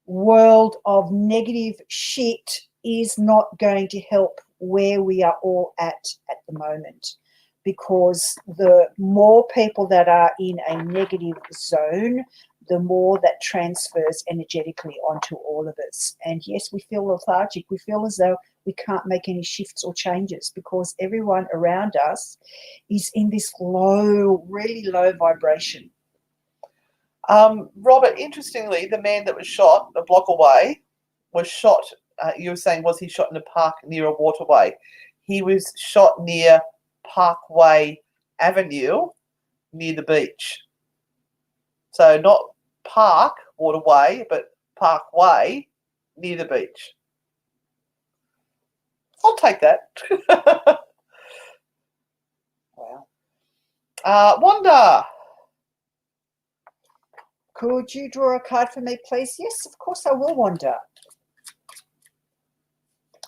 [SPEAKER 2] world of negative shit is not going to help where we are all at the moment, because the more people that are in a negative zone, the more that transfers energetically onto all of us. And yes, we feel lethargic. We feel as though we can't make any shifts or changes because everyone around us is in this low, really low vibration.
[SPEAKER 1] Robert, interestingly, the man that was shot a block away was shot, you were saying, was he shot in a park near a waterway? He was shot near Parkway Avenue near the beach. So not park, waterway, but Parkway near the beach. I'll take that.
[SPEAKER 2] Wow.
[SPEAKER 1] Wanda.
[SPEAKER 2] Could you draw a card for me, please? Yes, of course I will, Wanda.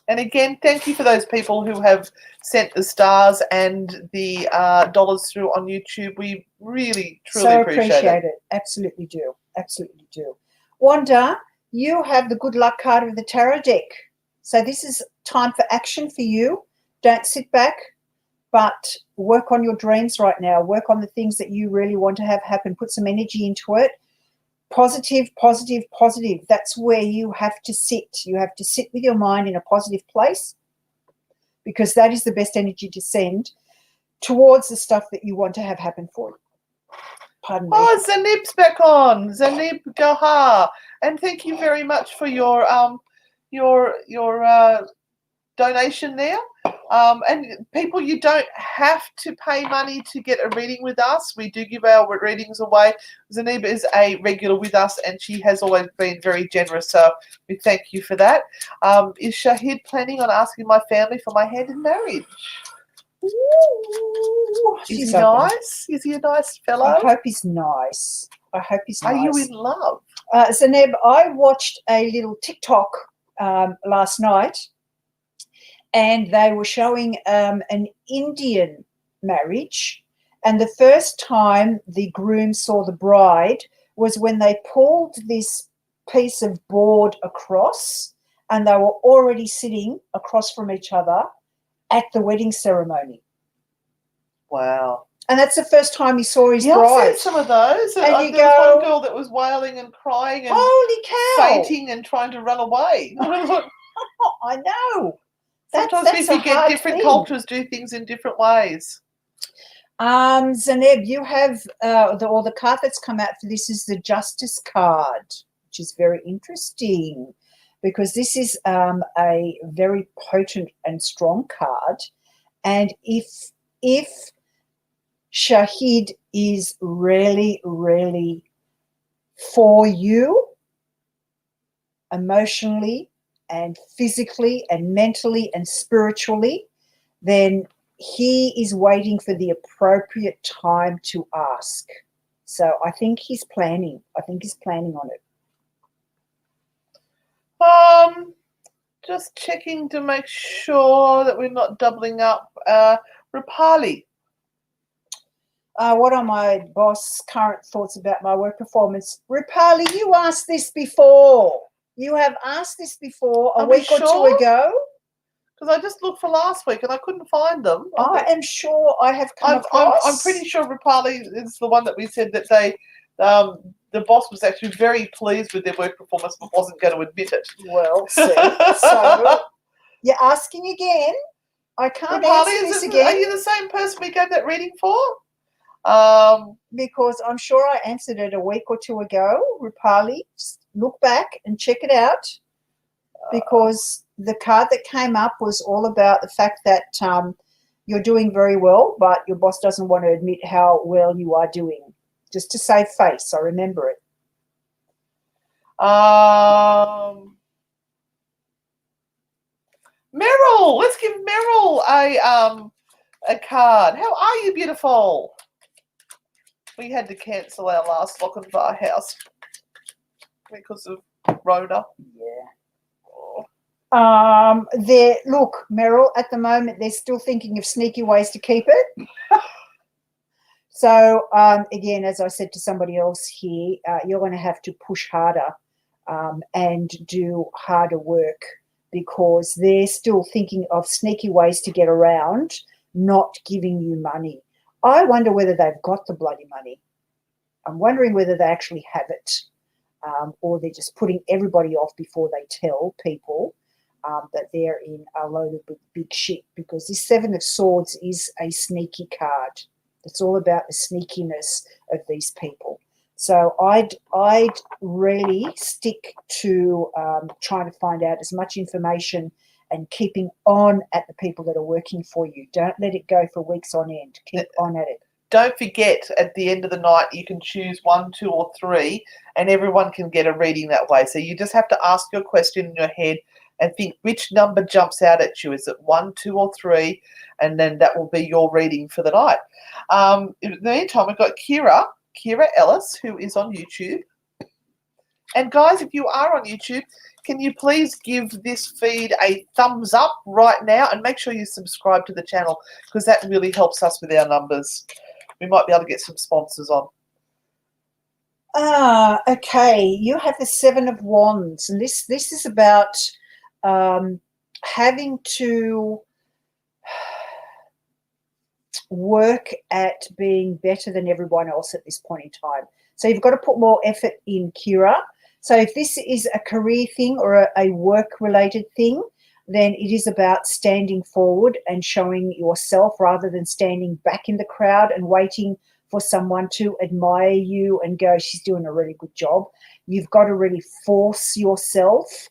[SPEAKER 1] And again, thank you for those people who have sent the stars and the dollars through on YouTube. We really, truly appreciate it.
[SPEAKER 2] Absolutely do. Absolutely do. Wanda, you have the good luck card of the tarot deck. So this is time for action for you. Don't sit back, but work on your dreams right now. Work on the things that you really want to have happen. Put some energy into it. Positive, positive, positive. That's where you have to sit. You have to sit with your mind in a positive place, because that is the best energy to send towards the stuff that you want to have happen for you. Pardon me.
[SPEAKER 1] Oh, Zanib's back on. Zanib Gahar. And thank you very much for your donation there. And people, you don't have to pay money to get a reading with us. We do give our readings away. Zanib is a regular with us, and she has always been very generous, so we thank you for that. Is Shahid planning on asking my family for my hand in marriage? Ooh, is he nice? Is he a nice fellow?
[SPEAKER 2] I hope he's nice. I hope he's nice.
[SPEAKER 1] Are you in love?
[SPEAKER 2] Zaneb, I watched a little TikTok last night, and they were showing an Indian marriage, and the first time the groom saw the bride was when they pulled this piece of board across, and they were already sitting across from each other at the wedding ceremony.
[SPEAKER 1] Wow.
[SPEAKER 2] And that's the first time he saw his bride.
[SPEAKER 1] I've seen some of those.
[SPEAKER 2] And
[SPEAKER 1] there was one girl that was wailing and crying and
[SPEAKER 2] holy cow,
[SPEAKER 1] fainting and trying to run away.
[SPEAKER 2] I know.
[SPEAKER 1] Sometimes we forget different cultures do things in different ways.
[SPEAKER 2] Zaneb, you have the card that's come out for this is the Justice card, which is very interesting, because this is a very potent and strong card. And if Shahid is really, really for you emotionally and physically and mentally and spiritually, then he is waiting for the appropriate time to ask. So I think he's planning. I think he's planning on it.
[SPEAKER 1] Just checking to make sure that we're not doubling up. Rupali.
[SPEAKER 2] What are my boss' current thoughts about my work performance? Rupali, you asked this before. You have asked this before a week or two ago.
[SPEAKER 1] Because I just looked for last week and I couldn't find them.
[SPEAKER 2] I am sure I have come across.
[SPEAKER 1] I'm pretty sure Rupali is the one that we said that the boss was actually very pleased with their work performance but wasn't going to admit it.
[SPEAKER 2] Well said. So you're asking again. I can't
[SPEAKER 1] Rupali,
[SPEAKER 2] answer this again.
[SPEAKER 1] Are you the same person we gave that reading for?
[SPEAKER 2] Because I'm sure I answered it a week or two ago. Rupali, just look back and check it out. Because the card that came up was all about the fact that you're doing very well, but your boss doesn't want to admit how well you are doing. Just to save face, I remember it.
[SPEAKER 1] Meryl, let's give Meryl a card. How are you, beautiful? We had to cancel our last Lochinvar house because of Rona.
[SPEAKER 2] Yeah. Look, Meryl, at the moment they're still thinking of sneaky ways to keep it. So again, as I said to somebody else here, you're going to have to push harder and do harder work because they're still thinking of sneaky ways to get around not giving you money. I wonder whether they've got the bloody money. I'm wondering whether they actually have it or they're just putting everybody off before they tell people that they're in a load of big shit, because this Seven of Swords is a sneaky card. It's all about the sneakiness of these people. So I'd really stick to trying to find out as much information and keeping on at the people that are working for you. Don't let it go for weeks on end. Keep on at it.
[SPEAKER 1] Don't forget, at the end of the night, you can choose 1, 2, or 3, and everyone can get a reading that way. So you just have to ask your question in your head and think which number jumps out at you. Is it 1, 2, or 3? And then that will be your reading for the night. In the meantime, we've got Kira Ellis, who is on YouTube. And guys, if you are on YouTube, can you please give this feed a thumbs up right now and make sure you subscribe to the channel, because that really helps us with our numbers. We might be able to get some sponsors on.
[SPEAKER 2] Okay. You have the Seven of Wands, and this is about having to work at being better than everyone else at this point in time. So you've got to put more effort in, Kira. So if this is a career thing or a work-related thing, then it is about standing forward and showing yourself rather than standing back in the crowd and waiting for someone to admire you and go, she's doing a really good job. You've got to really force yourself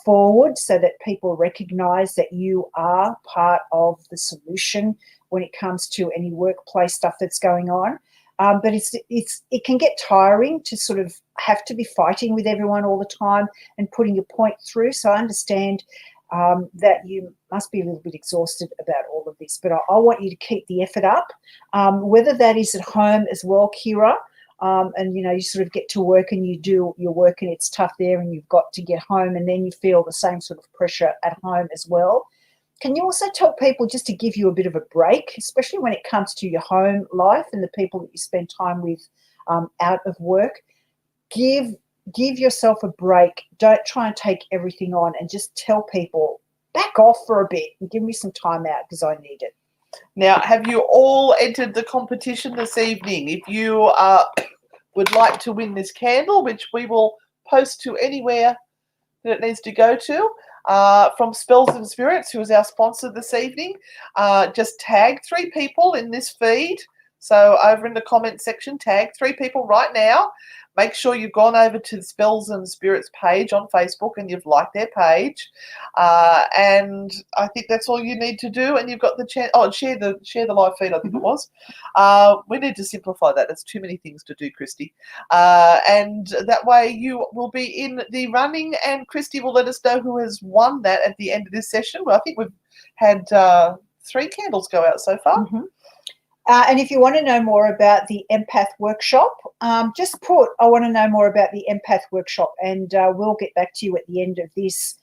[SPEAKER 2] forward so that people recognize that you are part of the solution when it comes to any workplace stuff that's going on. But it can get tiring to sort of have to be fighting with everyone all the time and putting your point through. So I understand that you must be a little bit exhausted about all of this, but I want you to keep the effort up, whether that is at home as well, Kira, and you sort of get to work and you do your work and it's tough there and you've got to get home and then you feel the same sort of pressure at home as well. Can you also tell people just to give you a bit of a break, especially when it comes to your home life and the people that you spend time with out of work? Give yourself a break. Don't try and take everything on, and just tell people, back off for a bit and give me some time out because I need it.
[SPEAKER 1] Now, have you all entered the competition this evening? If you would like to win this candle, which we will post to anywhere that it needs to go to, from Spells and Spirits, who is our sponsor this evening, just tag 3 people in this feed. So over in the comment section, tag 3 people right now. Make sure you've gone over to the Spells and Spirits page on Facebook and you've liked their page. And I think that's all you need to do. And you've got the chance. Oh, share the live feed, I think it was. We need to simplify that. There's too many things to do, Christy. And that way you will be in the running, and Christy will let us know who has won that at the end of this session. Well, I think we've had 3 candles go out so far.
[SPEAKER 2] Mm-hmm. And if you want to know more about the Empath Workshop, just put, I want to know more about the Empath Workshop, and we'll get back to you at the end of this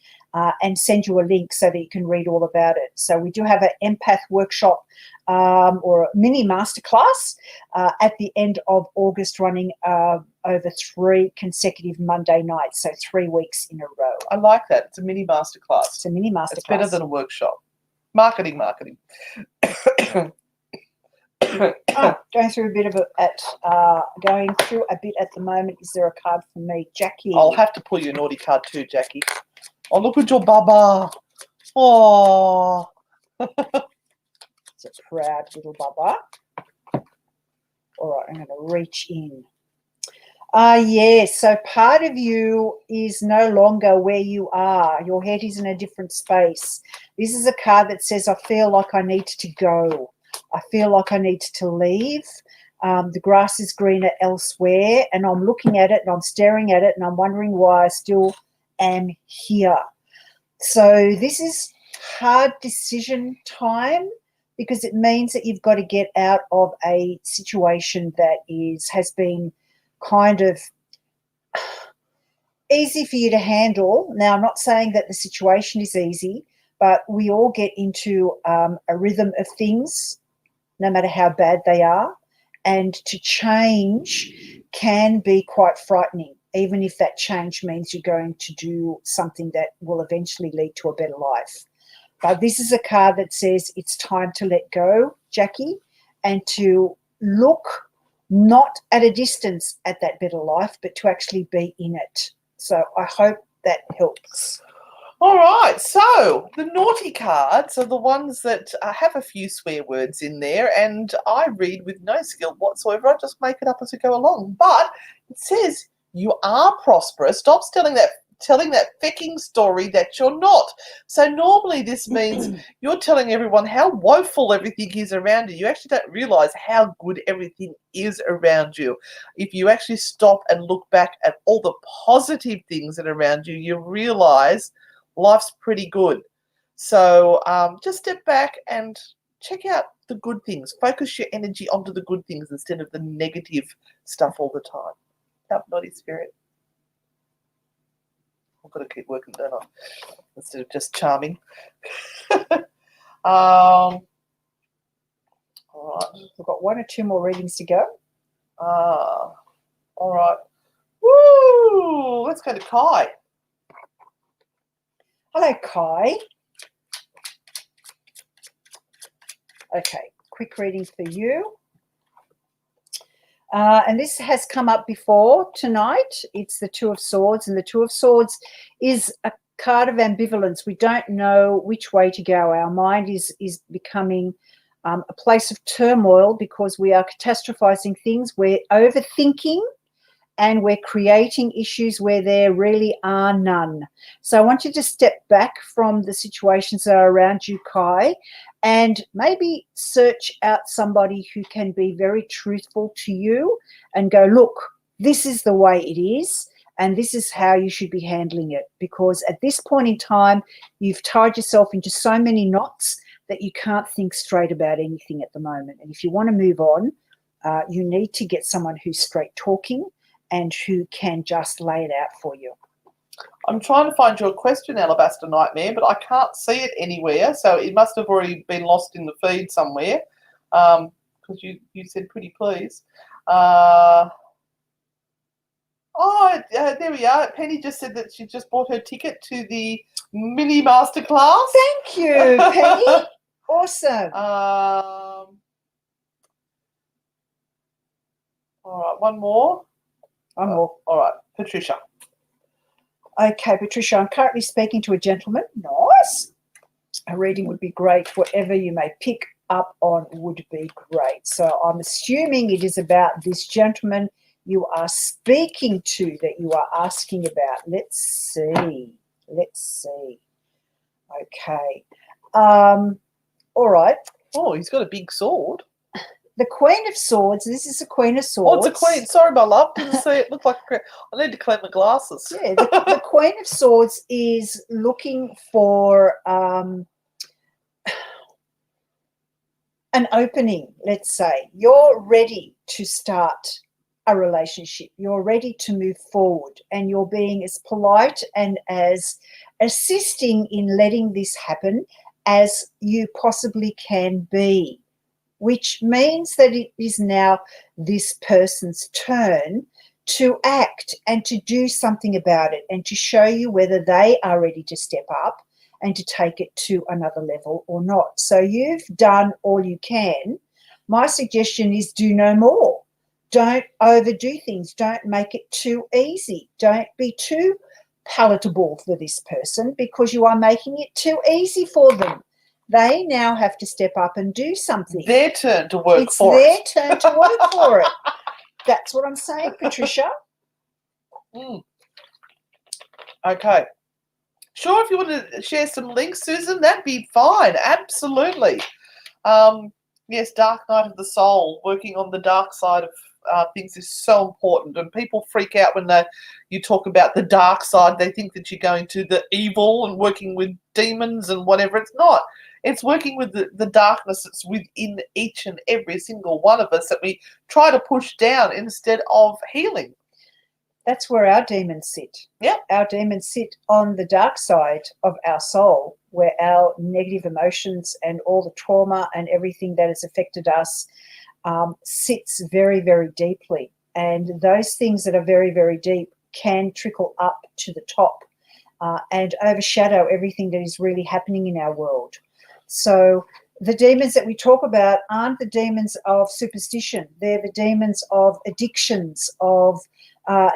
[SPEAKER 2] and send you a link so that you can read all about it. So we do have an Empath Workshop or a mini masterclass at the end of August, running over 3 consecutive Monday nights, so 3 weeks in a row.
[SPEAKER 1] I like that. It's a mini masterclass.
[SPEAKER 2] It's a mini masterclass.
[SPEAKER 1] It's better than a workshop. Marketing.
[SPEAKER 2] Going through a bit of going through a bit at the moment. Is there a card for me, Jackie?
[SPEAKER 1] I'll have to pull you a naughty card too, Jackie. Oh, look at your baba. Oh.
[SPEAKER 2] It's a proud little baba. All right, I'm going to reach in. Yes, so part of you is no longer where you are. Your head is in a different space. This is a card that says, I feel like I need to go. I feel like I need to leave. The grass is greener elsewhere, and I'm looking at it and I'm staring at it and I'm wondering why I still am here. So this is hard decision time, because it means that you've got to get out of a situation that has been kind of easy for you to handle. Now, I'm not saying that the situation is easy, but we all get into a rhythm of things, no matter how bad they are. And to change can be quite frightening, even if that change means you're going to do something that will eventually lead to a better life. But this is a card that says it's time to let go, Jackie, and to look not at a distance at that better life, but to actually be in it. So I hope that helps.
[SPEAKER 1] All right, so the naughty cards are the ones that have a few swear words in there, and I read with no skill whatsoever. I just make it up as I go along. But it says you are prosperous. Stop telling that fecking story that you're not. So normally this means you're telling everyone how woeful everything is around you. You actually don't realize how good everything is around you. If you actually stop and look back at all the positive things that are around you, you realize life's pretty good. So just step back and check out the good things. Focus your energy onto the good things instead of the negative stuff all the time. Help, naughty spirit. I've got to keep working, don't I? Instead of just charming. All right.
[SPEAKER 2] We've got one or two more readings to go.
[SPEAKER 1] All right. Woo! Let's go to Kai.
[SPEAKER 2] Hello, Kai. Okay, quick reading for you. And this has come up before tonight. It's the Two of Swords, and the Two of Swords is a card of ambivalence. We don't know which way to go. Our mind is becoming a place of turmoil because we are catastrophizing things. We're overthinking, and we're creating issues where there really are none. So I want you to step back from the situations that are around you, Kai, and maybe search out somebody who can be very truthful to you and go, look, this is the way it is, and this is how you should be handling it. Because at this point in time, you've tied yourself into so many knots that you can't think straight about anything at the moment. And if you want to move on, you need to get someone who's straight talking and who can just lay it out for you.
[SPEAKER 1] I'm trying to find your question, Alabaster Nightmare, but I can't see it anywhere, so it must have already been lost in the feed somewhere, because you said pretty please. There we are. Penny just said that she just bought her ticket to the mini masterclass.
[SPEAKER 2] Thank you, Penny. Awesome.
[SPEAKER 1] All right, one more.
[SPEAKER 2] One more.
[SPEAKER 1] All right, Patricia.
[SPEAKER 2] Okay, Patricia, I'm currently speaking to a gentleman. Nice. A reading would be great. Whatever you may pick up on would be great. So I'm assuming it is about this gentleman you are speaking to that you are asking about. Let's see. Okay. All right.
[SPEAKER 1] Oh, he's got a big sword.
[SPEAKER 2] The Queen of Swords. This is the Queen of Swords.
[SPEAKER 1] Oh, it's a queen. Sorry, my love. Didn't see it. Looked like a... I need to clean my glasses.
[SPEAKER 2] Yeah, the Queen of Swords is looking for an opening, let's say. You're ready to start a relationship. You're ready to move forward, and you're being as polite and as assisting in letting this happen as you possibly can be, which means that it is now this person's turn to act and to do something about it and to show you whether they are ready to step up and to take it to another level or not. So you've done all you can. My suggestion is do no more. Don't overdo things. Don't make it too easy. Don't be too palatable for this person, because you are making it too easy for them. They now have to step up and do something.
[SPEAKER 1] Their turn to work
[SPEAKER 2] It's
[SPEAKER 1] for
[SPEAKER 2] their
[SPEAKER 1] it.
[SPEAKER 2] turn to work for it. That's what I'm saying, Patricia.
[SPEAKER 1] Okay. Sure, if you want to share some links, Susan, that'd be fine. Absolutely. Yes, Dark Night of the Soul, working on the dark side of things is so important. And people freak out when you talk about the dark side. They think that you're going to the evil and working with demons and whatever. It's not. It's working with the darkness that's within each and every single one of us that we try to push down instead of healing.
[SPEAKER 2] That's where our demons sit.
[SPEAKER 1] Yeah.
[SPEAKER 2] Our demons sit on the dark side of our soul, where our negative emotions and all the trauma and everything that has affected us sits very, very deeply. And those things that are very, very deep can trickle up to the top and overshadow everything that is really happening in our world. So the demons that we talk about aren't the demons of superstition. They're the demons of addictions, of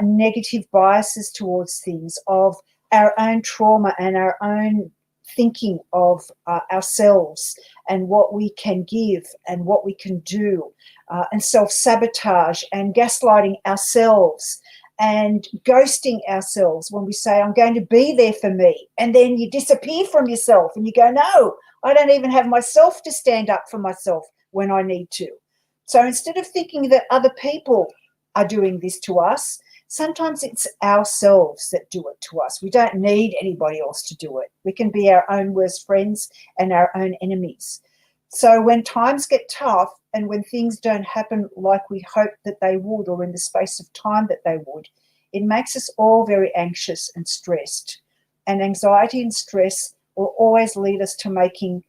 [SPEAKER 2] negative biases towards things, of our own trauma and our own thinking of ourselves and what we can give and what we can do, and self-sabotage and gaslighting ourselves and ghosting ourselves when we say, I'm going to be there for me, and then you disappear from yourself and you go, no, I don't even have myself to stand up for myself when I need to. So instead of thinking that other people are doing this to us, sometimes it's ourselves that do it to us. We don't need anybody else to do it. We can be our own worst friends and our own enemies. So when times get tough and when things don't happen like we hoped that they would, or in the space of time that they would, it makes us all very anxious and stressed. And anxiety and stress will always lead us to making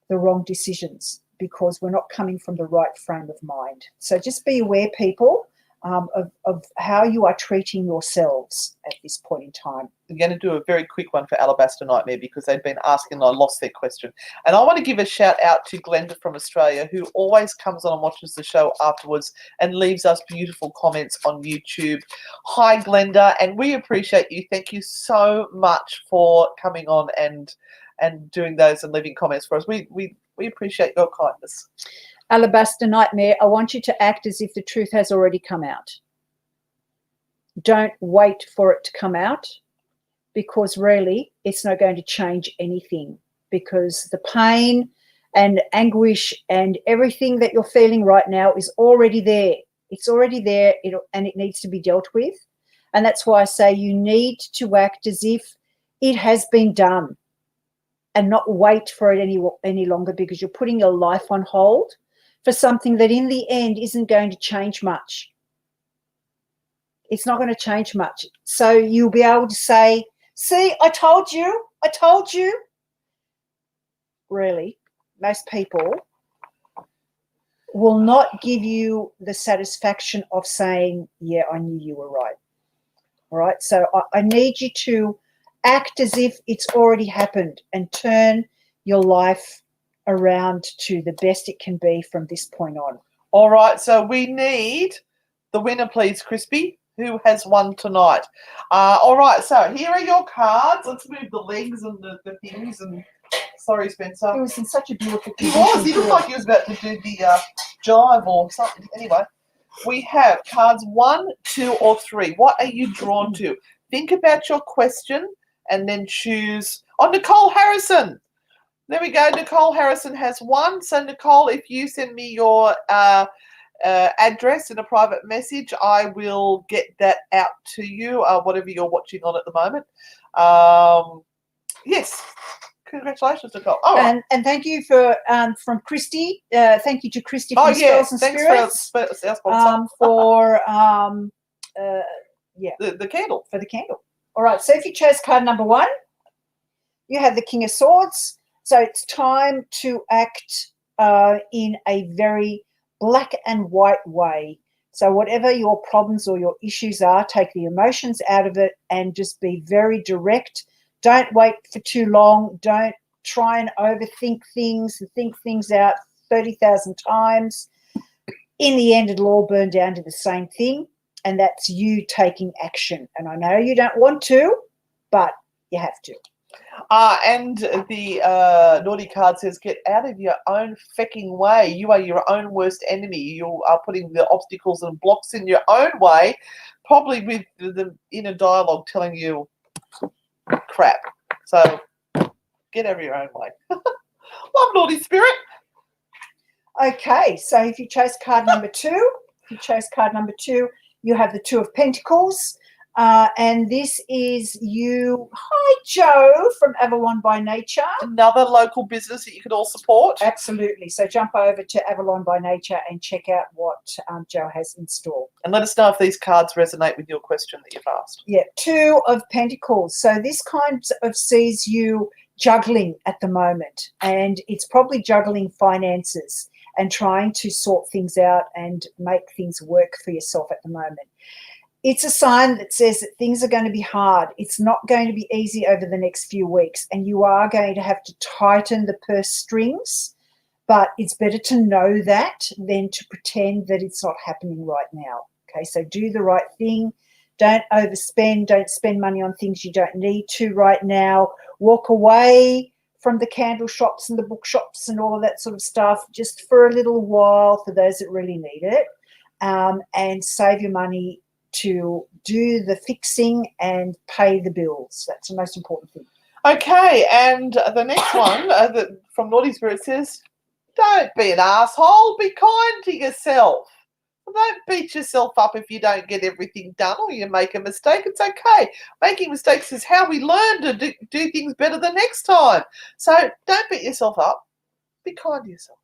[SPEAKER 2] the wrong decisions because we're not coming from the right frame of mind. So just be aware, people, of how you are treating yourselves at this point in time.
[SPEAKER 1] I'm going to do a very quick one for Alabaster Nightmare because they've been asking and I lost their question. And I want to give a shout out to Glenda from Australia, who always comes on and watches the show afterwards and leaves us beautiful comments on YouTube. Hi, Glenda, and we appreciate you. Thank you so much for coming on and doing those and leaving comments for us. We appreciate your kindness.
[SPEAKER 2] Alabaster Nightmare, I want you to act as if the truth has already come out. Don't wait for it to come out, because really it's not going to change anything, because the pain and anguish and everything that you're feeling right now is already there. It's already there, and it needs to be dealt with. And that's why I say you need to act as if it has been done and not wait for it any longer, because you're putting your life on hold for something that in the end isn't going to change much. It's not going to change much. So you'll be able to say, see, I told you, I told you. Really, most people will not give you the satisfaction of saying, yeah, I knew you were right. All right, so I need you to act as if it's already happened and turn your life around to the best it can be from this point on.
[SPEAKER 1] All right, so we need the winner, please, Crispy. Who has won tonight? All right, so here are your cards. Let's move the legs and the things. And sorry, Spencer.
[SPEAKER 2] He was in such a beautiful
[SPEAKER 1] He
[SPEAKER 2] position.
[SPEAKER 1] was. He looked like he was about to do the jive or something. Anyway, we have cards 1, 2, or 3. What are you drawn to? Think about your question and then choose. Oh, Nicole Harrison. There we go. Nicole Harrison has 1. So, Nicole, if you send me your address in a private message, I will get that out to you, whatever you're watching on at the moment. Yes. Congratulations, Nicole. Oh,
[SPEAKER 2] and thank you for from Christy. Thank you to Christy from Spells and
[SPEAKER 1] thanks
[SPEAKER 2] Spirits
[SPEAKER 1] for the candle.
[SPEAKER 2] For the candle. All right, so if you chose card number 1, you have the King of Swords. So it's time to act in a very black and white way. So whatever your problems or your issues are, take the emotions out of it and just be very direct Don't wait for too long. Don't try and overthink things and think things out 30,000 times. In the end, it'll all burn down to the same thing, and that's you taking action. And I know you don't want to, but you have to.
[SPEAKER 1] And the naughty card says, get out of your own fecking way. You are your own worst enemy. You are putting the obstacles and blocks in your own way, probably with the inner dialogue telling you crap. So get out of your own way. Love naughty spirit.
[SPEAKER 2] Okay, so if you chose card number 2, you have the Two of Pentacles. And this is you. Hi, Joe from Avalon by Nature.
[SPEAKER 1] Another local business that you can all support.
[SPEAKER 2] Absolutely. So jump over to Avalon by Nature and check out what Joe has in store.
[SPEAKER 1] And let us know if these cards resonate with your question that you've asked.
[SPEAKER 2] Yeah, Two of Pentacles. So this kind of sees you juggling at the moment, and it's probably juggling finances and trying to sort things out and make things work for yourself at the moment. It's a sign that says that things are going to be hard. It's not going to be easy over the next few weeks, and you are going to have to tighten the purse strings, but it's better to know that than to pretend that it's not happening right now. Okay, so do the right thing. Don't overspend. Don't spend money on things you don't need to right now. Walk away from the candle shops and the bookshops and all of that sort of stuff just for a little while for those that really need it, and save your money to do the fixing and pay the bills. That's the most important thing.
[SPEAKER 1] Okay, and the next one from Naughty Spirit says, don't be an asshole, be kind to yourself. Don't beat yourself up if you don't get everything done or you make a mistake. It's okay. Making mistakes is how we learn to do things better the next time. So don't beat yourself up, be kind to yourself.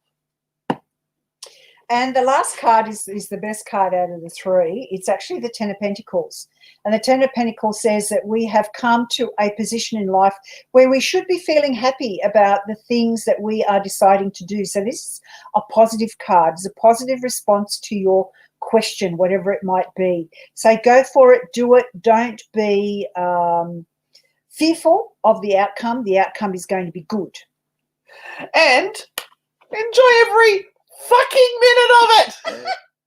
[SPEAKER 2] And the last card is the best card out of the 3. It's actually the Ten of Pentacles. And the Ten of Pentacles says that we have come to a position in life where we should be feeling happy about the things that we are deciding to do. So this is a positive card. It's a positive response to your question, whatever it might be. So go for it, do it. Don't be fearful of the outcome. The outcome is going to be good.
[SPEAKER 1] And enjoy every fucking minute of it.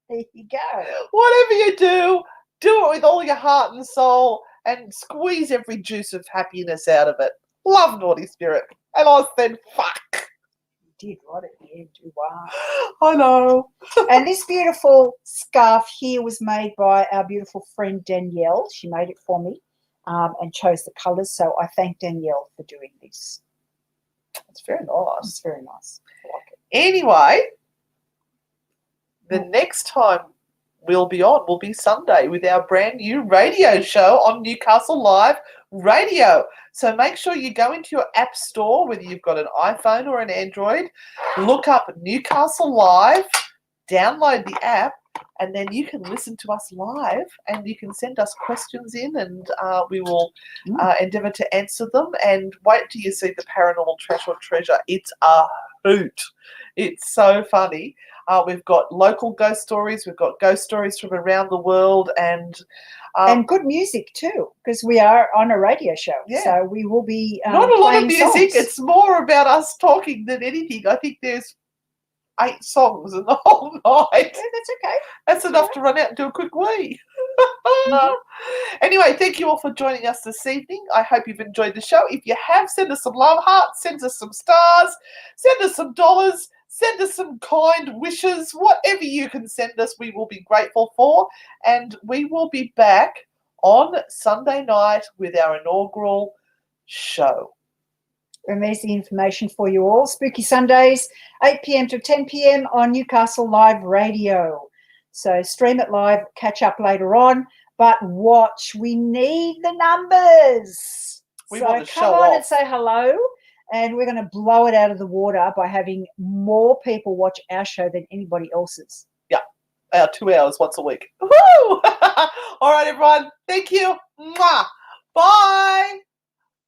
[SPEAKER 2] There you go.
[SPEAKER 1] Whatever you do it with all your heart and soul and squeeze every juice of happiness out of it. Love Naughty Spirit. And I said, fuck.
[SPEAKER 2] You did right at the end. Wow.
[SPEAKER 1] I know.
[SPEAKER 2] And this beautiful scarf here was made by our beautiful friend Danielle. She made it for me and chose the colours. So I thank Danielle for doing this.
[SPEAKER 1] It's very nice.
[SPEAKER 2] It's very nice. I like it.
[SPEAKER 1] Anyway, the next time we'll be on will be Sunday with our brand new radio show on Newcastle Live Radio. So make sure you go into your app store, whether you've got an iPhone or an Android, look up Newcastle Live, download the app, and then you can listen to us live and you can send us questions in and we will endeavour to answer them. And wait till you see the Paranormal Trash or Treasure. It's a hoot. It's so funny. We've got local ghost stories. We've got ghost stories from around the world and
[SPEAKER 2] good music too, because we are on a radio show.
[SPEAKER 1] Yeah.
[SPEAKER 2] So we will be
[SPEAKER 1] not a lot of music.
[SPEAKER 2] Songs.
[SPEAKER 1] It's more about us talking than anything. I think there's 8 songs in the whole night.
[SPEAKER 2] Yeah, that's okay.
[SPEAKER 1] That's enough to run out and do a quick wee. Anyway, thank you all for joining us this evening. I hope you've enjoyed the show. If you have, send us some love hearts, send us some stars, send us some dollars, send us some kind wishes. Whatever you can send us, we will be grateful for. And we will be back on Sunday night with our inaugural show.
[SPEAKER 2] Amazing information for you all. Spooky Sundays, 8 p.m. to 10 p.m. on Newcastle Live Radio. So stream it live, catch up later on, but watch. We need the numbers.
[SPEAKER 1] We
[SPEAKER 2] so
[SPEAKER 1] want to
[SPEAKER 2] come
[SPEAKER 1] show
[SPEAKER 2] on
[SPEAKER 1] off.
[SPEAKER 2] and say hello, and we're going to blow it out of the water by having more people watch our show than anybody else's.
[SPEAKER 1] Yeah, our 2 hours once a week. Woo! All right, everyone. Thank you. Mwah. Bye.